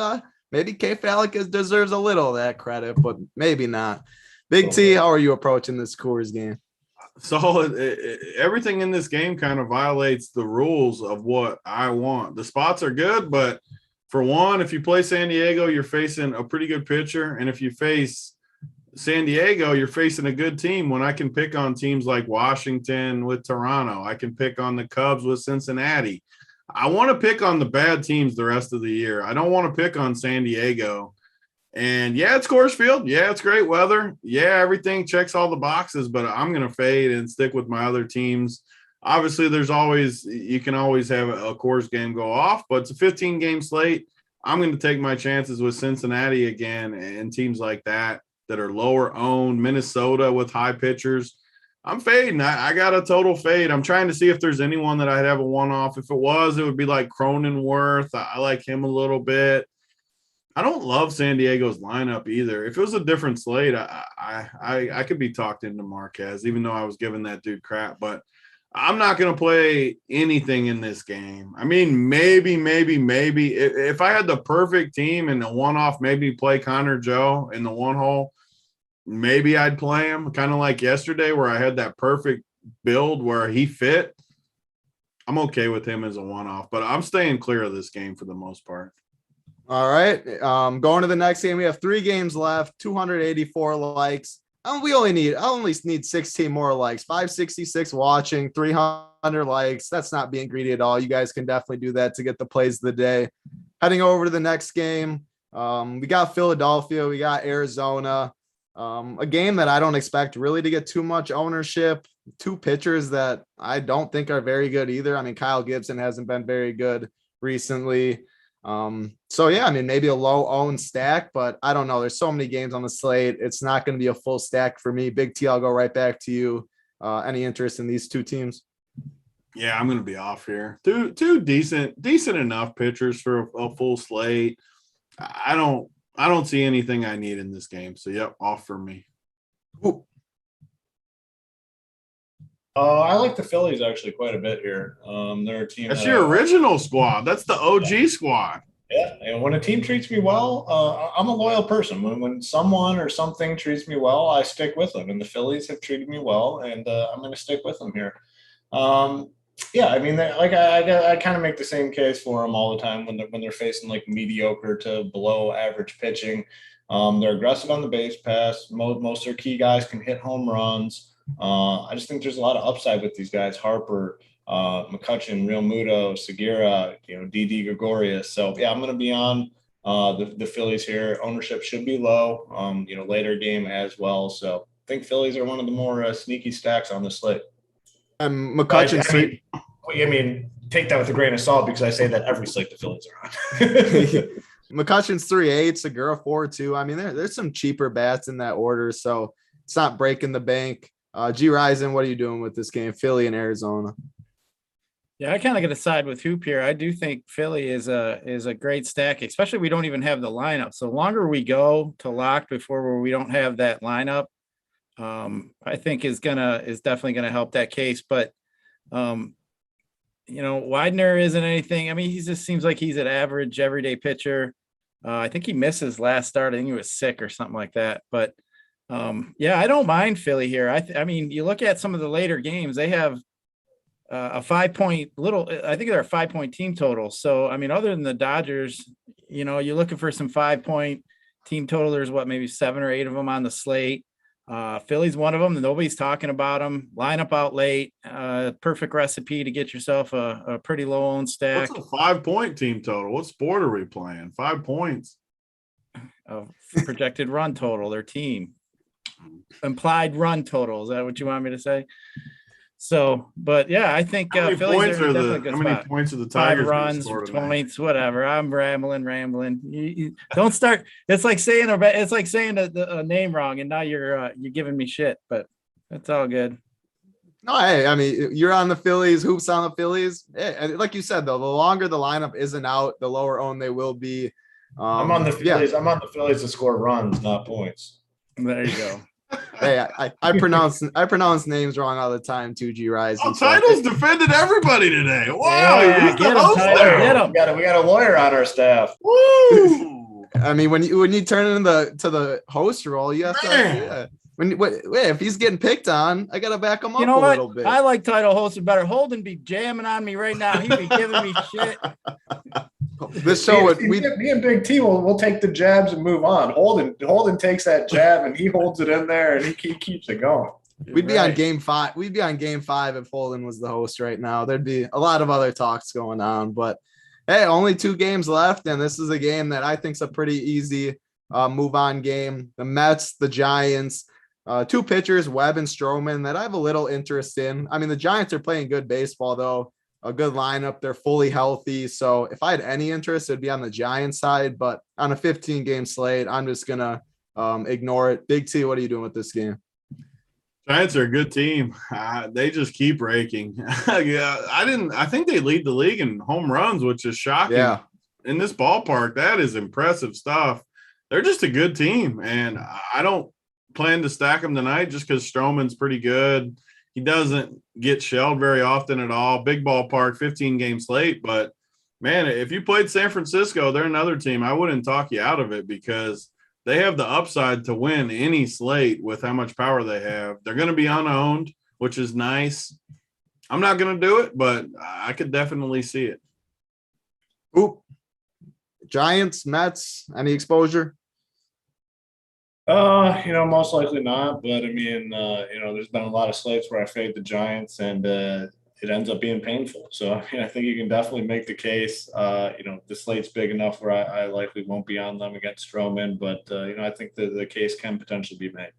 K Falik deserves a little of that credit, but maybe not. Big T, how are you approaching this Coors game? So everything in this game kind of violates the rules of what I want. The spots are good, but for one, if you play San Diego, you're facing a pretty good pitcher. And if you face San Diego, you're facing a good team. When I can pick on teams like Washington with Toronto, I can pick on the Cubs with Cincinnati. I want to pick on the bad teams the rest of the year. I don't want to pick on San Diego. And yeah, it's Coors Field. Yeah, it's great weather. Yeah, everything checks all the boxes, but I'm going to fade and stick with my other teams. Obviously, you can always have a Coors game go off, but it's a 15-game slate. I'm going to take my chances with Cincinnati again and teams like that are lower owned. Minnesota with high pitchers. I'm fading. I got a total fade. I'm trying to see if there's anyone that I'd have a one-off. If it would be like Cronenworth. I like him a little bit. I don't love San Diego's lineup either. If it was a different slate, I could be talked into Marquez, even though I was giving that dude crap. But I'm not going to play anything in this game. I mean, maybe if I had the perfect team and the one-off, maybe play Connor Joe in the one hole. Maybe I'd play him kind of like yesterday where I had that perfect build where he fit. I'm okay with him as a one-off, but I'm staying clear of this game for the most part. All right. Going to the next game. We have 3 games left, 284 likes. I only need 16 more likes, 566 watching, 300 likes. That's not being greedy at all. You guys can definitely do that to get the plays of the day. Heading over to the next game. We got Philadelphia. We got Arizona. A game that I don't expect really to get too much ownership. 2 pitchers that I don't think are very good either. I mean, Kyle Gibson hasn't been very good recently. So yeah, I mean, maybe a low owned stack, but I don't know. There's so many games on the slate. It's not going to be a full stack for me. Big T, I'll go right back to you. Any interest in these 2 teams? Yeah, I'm going to be off here. Two decent enough pitchers for a full slate. I don't see anything I need in this game. So, yep, off for me. Ooh. I like the Phillies actually quite a bit here. They're a team. That's your original squad. That's the OG squad. Yeah, and when a team treats me well, I'm a loyal person. When someone or something treats me well, I stick with them. And the Phillies have treated me well, and I'm going to stick with them here. Yeah, I mean, I kind of make the same case for them all the time when they're facing like mediocre to below average pitching. They're aggressive on the base pass. Most of their key guys can hit home runs. I just think there's a lot of upside with these guys: Harper, McCutchen, Real Muto, Segura, Didi Gregorius. So yeah, I'm going to be on the Phillies here. Ownership should be low. Later game as well. So I think Phillies are one of the more sneaky stacks on the slate. McCutchen. I mean, take that with a grain of salt because I say that every slate the Phillies are on. McCutchen's 3.8, Segura 4.2. I mean, there's some cheaper bats in that order. So it's not breaking the bank. G Ryzen, what are you doing with this game? Philly and Arizona. Yeah, I kind of got to side with Hoop here. I do think Philly is a great stack, especially we don't even have the lineup. So the longer we go to lock before where we don't have that lineup, I think is definitely gonna help that case. But Widener isn't anything. I mean, he just seems like he's an average everyday pitcher. I think he missed his last start. I think he was sick or something like that. But I don't mind Philly here. I mean, you look at some of the later games, they have a 5-point I think they're a 5-point team total. So, I mean, other than the Dodgers, you're looking for some 5-point team total. There's maybe 7 or 8 of them on the slate. Philly's one of them. Nobody's talking about them. Line up out late. Perfect recipe to get yourself a pretty low owned stack. What's a 5-point team total? What sport are we playing? 5 points. Projected run total, their team. Implied run total. Is that what you want me to say? So, but yeah, I think Phillies are definitely a good spot. How many points are the Tigers? 5 runs, points, whatever. I'm rambling. You don't start. It's like saying a name wrong, and now you're giving me shit. But that's all good. No, hey, I mean, you're on the Phillies. Hoops on the Phillies. Hey, like you said, though, the longer the lineup isn't out, the lower owned they will be. I'm on the Phillies. I'm on the Phillies to score runs, not points. There you go. Hey, I pronounce names wrong all the time too, G Rise. Oh, Title's defended everybody today. Wow, yeah, get him. We got a lawyer on our staff. Woo! I mean, when you turn into the host role, you have to. If he's getting picked on, I gotta back him up a little bit. I like title hosting better. Holden be jamming on me right now. He'd be giving me shit. This show, me and Big T will take the jabs and move on. Holden takes that jab and he holds it in there and he keeps it going. We'd be on game 5. We'd be on game 5 if Holden was the host right now. There'd be a lot of other talks going on, but hey, only 2 games left, and this is a game that I think is a pretty easy move on game. The Mets, the Giants, 2 pitchers, Webb and Stroman, that I have a little interest in. I mean, the Giants are playing good baseball though. A good lineup. They're fully healthy. So if I had any interest, it'd be on the Giants side, but on a 15-game slate, I'm just going to ignore it. Big T, what are you doing with this game? Giants are a good team. They just keep raking. I think they lead the league in home runs, which is shocking. Yeah. In this ballpark, that is impressive stuff. They're just a good team, and I don't plan to stack them tonight just because Stroman's pretty good. He doesn't get shelled very often at all. Big ballpark, 15-game slate. But, man, if you played San Francisco, they're another team. I wouldn't talk you out of it because they have the upside to win any slate with how much power they have. They're going to be unowned, which is nice. I'm not going to do it, but I could definitely see it. Oop. Giants, Mets, any exposure? Most likely not. But I mean, there's been a lot of slates where I fade the Giants, and it ends up being painful. So I mean, I think you can definitely make the case. The slate's big enough where I likely won't be on them against Stroman, but I think the case can potentially be made.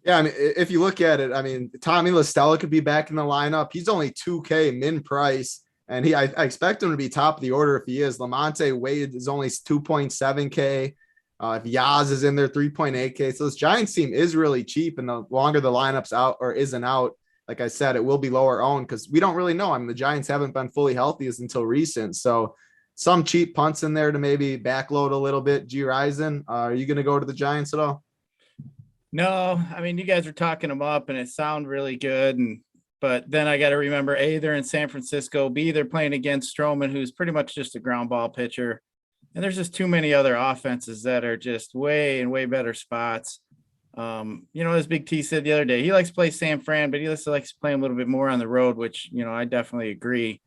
Yeah, I mean, if you look at it, I mean, Tommy La Stella could be back in the lineup. He's only 2K min price, and I expect him to be top of the order if he is. Lamonte Wade is only 2.7K. If Yaz is in there, 3.8K. So this Giants team is really cheap, and the longer the lineup's out or isn't out, like I said, it will be lower owned because we don't really know. I mean, the Giants haven't been fully healthy until recent. So some cheap punts in there to maybe backload a little bit. G Ryzen, are you going to go to the Giants at all? No, I mean, you guys are talking them up and it sounds really good. But then I got to remember, A, they're in San Francisco. B, they're playing against Stroman, who's pretty much just a ground ball pitcher. And there's just too many other offenses that are just way better spots. As Big T said the other day, he likes to play San Fran, but he also likes to play a little bit more on the road, which, I definitely agree.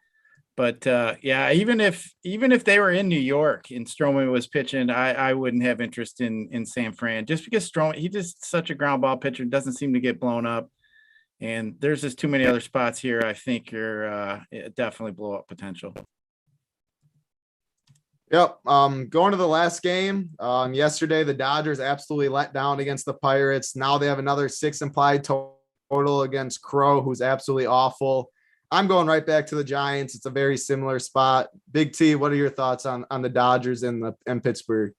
But even if they were in New York and Stroman was pitching, I wouldn't have interest in San Fran just because Stroman, he's just such a ground ball pitcher, doesn't seem to get blown up. And there's just too many other spots here. I think you're definitely blow up potential. Yep. Going to the last game. Yesterday, the Dodgers absolutely let down against the Pirates. Now they have another 6 implied total against Crow, who's absolutely awful. I'm going right back to the Giants. It's a very similar spot. Big T, what are your thoughts on the Dodgers and Pittsburgh?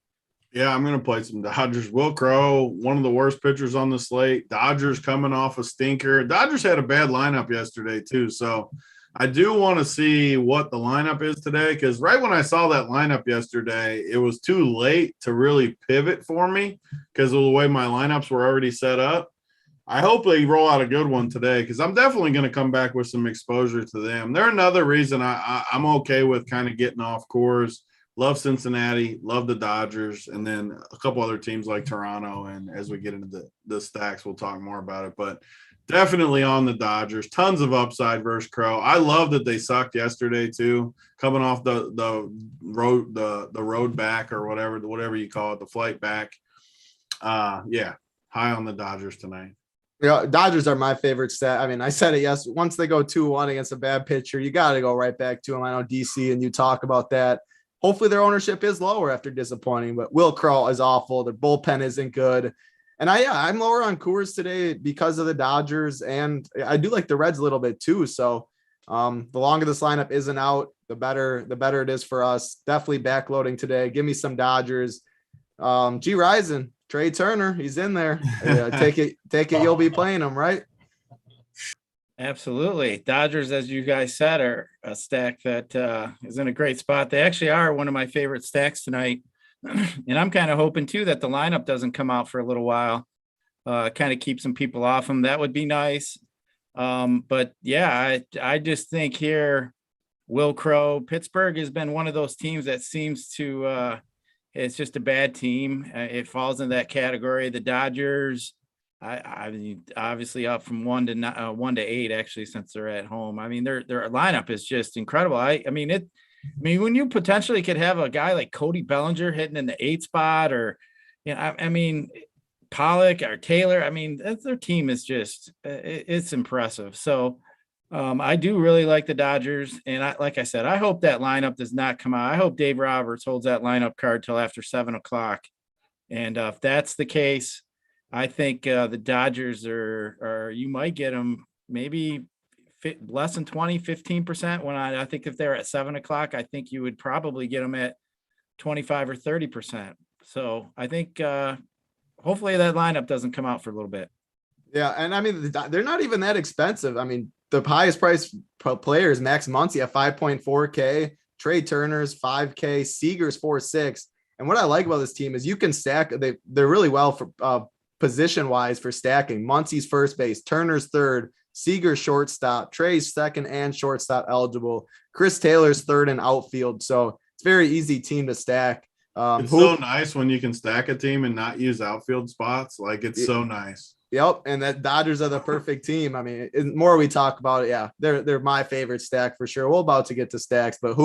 Yeah, I'm going to play some Dodgers. Will Crow, one of the worst pitchers on the slate. Dodgers coming off a stinker. Dodgers had a bad lineup yesterday too, so I do want to see what the lineup is today, because right when I saw that lineup yesterday, it was too late to really pivot for me because of the way my lineups were already set up. I hope they roll out a good one today, because I'm definitely going to come back with some exposure to them. They're another reason I'm okay with kind of getting off course. Love Cincinnati, love the Dodgers, and then a couple other teams like Toronto. And as we get into the stacks, we'll talk more about it. But definitely on the Dodgers. Tons of upside versus Crow. I love that they sucked yesterday too, coming off the road back, or whatever you call it, the flight back. Yeah, high on the Dodgers tonight. Yeah, Dodgers are my favorite stat. I mean, I said it yesterday. Once they go 2-1 against a bad pitcher, you got to go right back to them. I know DC and you talk about that. Hopefully their ownership is lower after disappointing, but Will Crow is awful. Their bullpen isn't good. And I'm lower on Coors today because of the Dodgers, and I do like the Reds a little bit too. So the longer this lineup isn't out, the better it is for us. Definitely backloading today. Give me some Dodgers. G Rising, Trey Turner, he's in there. Take it. You'll be playing him, right? Absolutely. Dodgers, as you guys said, are a stack that is in a great spot. They actually are one of my favorite stacks tonight. And I'm kind of hoping too that the lineup doesn't come out for a little while, kind of keep some people off them. That would be nice. But yeah, I just think here, Will Crow, Pittsburgh has been one of those teams that seems to, it's just a bad team. It falls in that category. The Dodgers, I mean, obviously up from 1 to 8 actually, since they're at home. I mean, their lineup is just incredible. I mean, when you potentially could have a guy like Cody Bellinger hitting in the 8 spot, or, I mean, Pollock or Taylor, I mean, their team is just, it's impressive. So I do really like the Dodgers. And like I said, I hope that lineup does not come out. I hope Dave Roberts holds that lineup card till after 7 o'clock. And if that's the case, I think the Dodgers are you might get them maybe less than 15%. When I think if they're at 7 o'clock, I think you would probably get them at 25 or 30%. So I think hopefully that lineup doesn't come out for a little bit. Yeah, and I mean, they're not even that expensive. I mean, the highest price player is Max Muncy at 5.4K, Trey Turner's 5K, Seager's 4.6. And what I like about this team is you can stack. They're really well for position wise for stacking. Muncy's first base, Turner's third, Seager's shortstop, Trey's second and shortstop eligible, Chris Taylor's third in outfield. So it's a very easy team to stack. It's so nice when you can stack a team and not use outfield spots. Like, it's so nice. Yep, and that Dodgers are the perfect team. I mean, the more we talk about it, yeah, they're my favorite stack for sure. We're about to get to stacks, but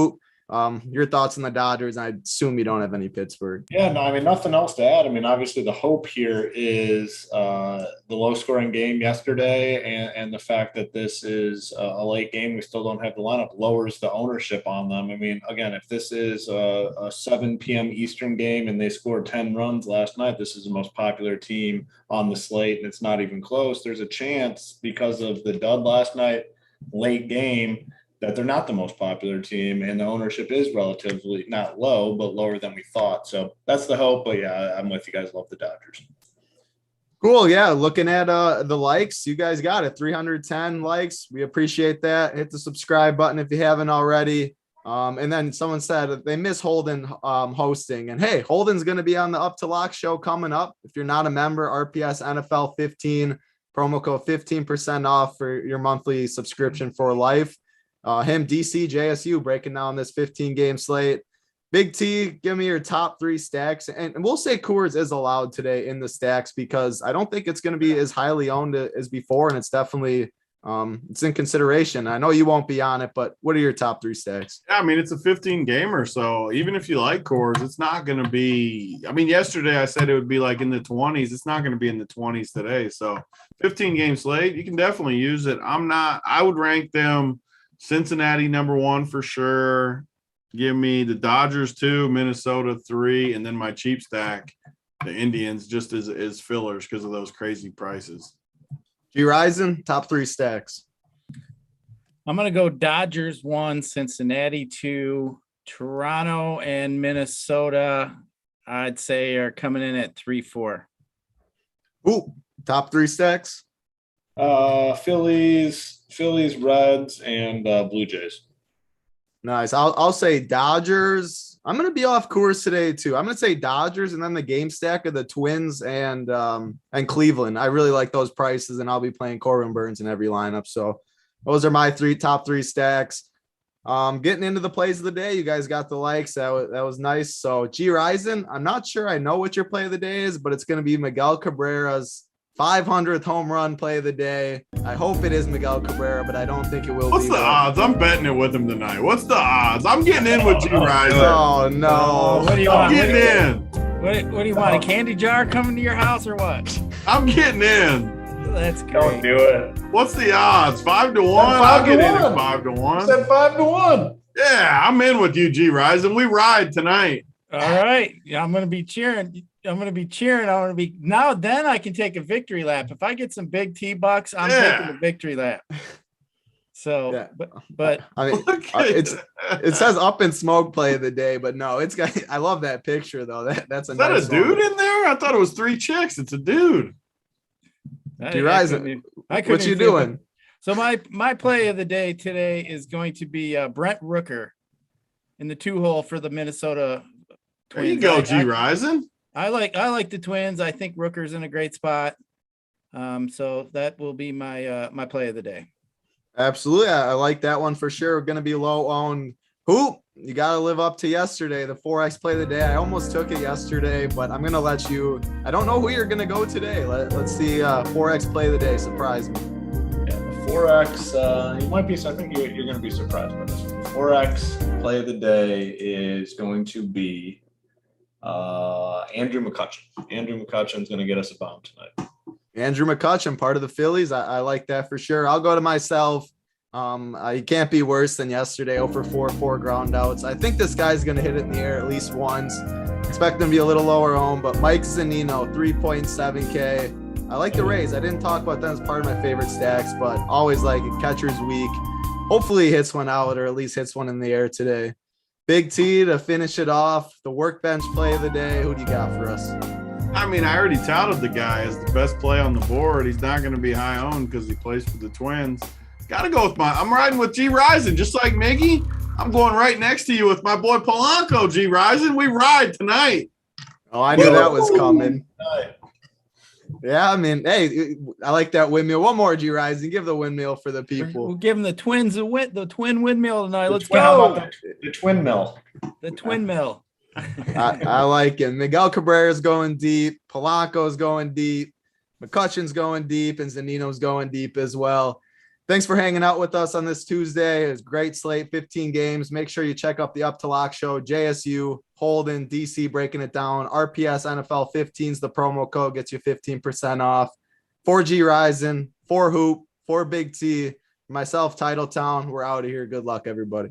your thoughts on the Dodgers? I assume you don't have any Pittsburgh. Yeah, no, I mean, nothing else to add. I mean, obviously the hope here is the low scoring game yesterday and the fact that this is a late game. We still don't have the lineup, lowers the ownership on them. I mean, again, if this is a 7 p.m. Eastern game and they scored 10 runs last night, this is the most popular team on the slate, and it's not even close. There's a chance, because of the dud last night, late game, that they're not the most popular team, and the ownership is relatively not low, but lower than we thought. So that's the hope. But yeah, I'm with you guys. Love the Dodgers. Cool. Yeah. Looking at the likes, you guys got it. 310 likes. We appreciate that. Hit the subscribe button if you haven't already. And then someone said they miss Holden hosting. And hey, Holden's going to be on the Up to Lock show coming up. If you're not a member, RPS NFL 15, promo code 15% off for your monthly subscription for life. Him, DC, JSU breaking down this 15 game slate. Big T, give me your top 3 stacks. And we'll say Coors is allowed today in the stacks because I don't think it's going to be as highly owned as before. And it's definitely it's in consideration. I know you won't be on it, but what are your top 3 stacks? Yeah, I mean, it's a 15 gamer. So even if you like Coors, it's not going to be, I mean, yesterday I said it would be like in the 20s. It's not going to be in the 20s today. So 15 game slate, you can definitely use it. I would rank them Cincinnati number 1 for sure. Give me the Dodgers 2, Minnesota 3, and then my cheap stack, the Indians, just as fillers because of those crazy prices. G Rising, top 3 stacks. I'm going to go Dodgers 1, Cincinnati 2, Toronto and Minnesota. I'd say are coming in at 3-4. Ooh, top 3 stacks. Phillies, Reds, and Blue Jays. Nice. I'll say Dodgers. I'm gonna be off course today too. I'm gonna say Dodgers, and then the game stack of the Twins and Cleveland. I really like those prices, and I'll be playing Corbin Burns in every lineup. So those are my top three stacks. Getting into the plays of the day, you guys got the likes. That was nice. So G Ryzen, I'm not sure I know what your play of the day is, but it's gonna be Miguel Cabrera's 500th home run play of the day. I hope it is Miguel Cabrera, but I don't think it will. What's the odds? I'm betting it with him tonight. What's the odds? I'm getting in with G Ryzen. Oh no! What do you want? I'm getting in. What do you want? A candy jar coming to your house or what? I'm getting in. That's great. Don't do it. What's the odds? 5 to 1. I'll get in at 5 to 1. Said 5 to 1. Yeah, I'm in with you, G Ryzen. We ride tonight. All right. Yeah, I'm gonna be cheering. Then I can take a victory lap. If I get some big T bucks, I'm taking a victory lap. So, yeah. but I mean, it says up in smoke play of the day, but no, it's got. I love that picture though. That's a. Is that nice a dude one. in there? I thought it was 3 chicks. It's a dude. What you doing? So my play of the day today is going to be Brent Rooker in the 2-hole for the Minnesota Twins. There you go, G Ryzen. I like the Twins. I think Rooker's in a great spot. So that will be my play of the day. Absolutely. I like that one for sure. We're going to be low on hoop. You got to live up to yesterday, the 4X play of the day. I almost took it yesterday, but I'm going to let you, I don't know who you're going to go today. Let's see 4X play of the day. Surprise me. Yeah, the 4X, you might be, I think you're going to be surprised by this. The 4X play of the day is going to be Andrew Mccutchen. Andrew McCutchen's going to get us a bomb tonight. Andrew Mccutchen, part of the Phillies. I like that for sure. I'll go to myself. You can't be worse than yesterday. 0-for-4 ground outs. I think this guy's going to hit it in the air at least once. Expect him to be a little lower home, but Mike Zunino, 3.7K. I like the Rays. I didn't talk about them as part of my favorite stacks, but always like it. Catcher's week. Hopefully he hits one out or at least hits one in the air today. Big T to finish it off. The workbench play of the day. Who do you got for us? I mean, I already touted the guy as the best play on the board. He's not going to be high owned because he plays for the Twins. Got to go with I'm riding with G Ryzen, just like Miggy. I'm going right next to you with my boy Polanco, G Ryzen. We ride tonight. Oh, I knew that was coming. Yeah, I mean, hey, I like that windmill. One more, G Ryzen. Give the windmill for the people. We'll give them the Twins the twin windmill tonight. Let's go. How about the twin mill? The twin mill. I like it. Miguel Cabrera's going deep. Polanco's going deep. McCutchen's going deep, and Zunino's going deep as well. Thanks for hanging out with us on this Tuesday. It was a great slate, 15 games. Make sure you check out the Up to Lock show. JSU, Holden, DC breaking it down. RPS NFL 15's the promo code, gets you 15% off. 4G Ryzen, 4 Hoop, 4 Big T. Myself, Titletown. We're out of here. Good luck, everybody.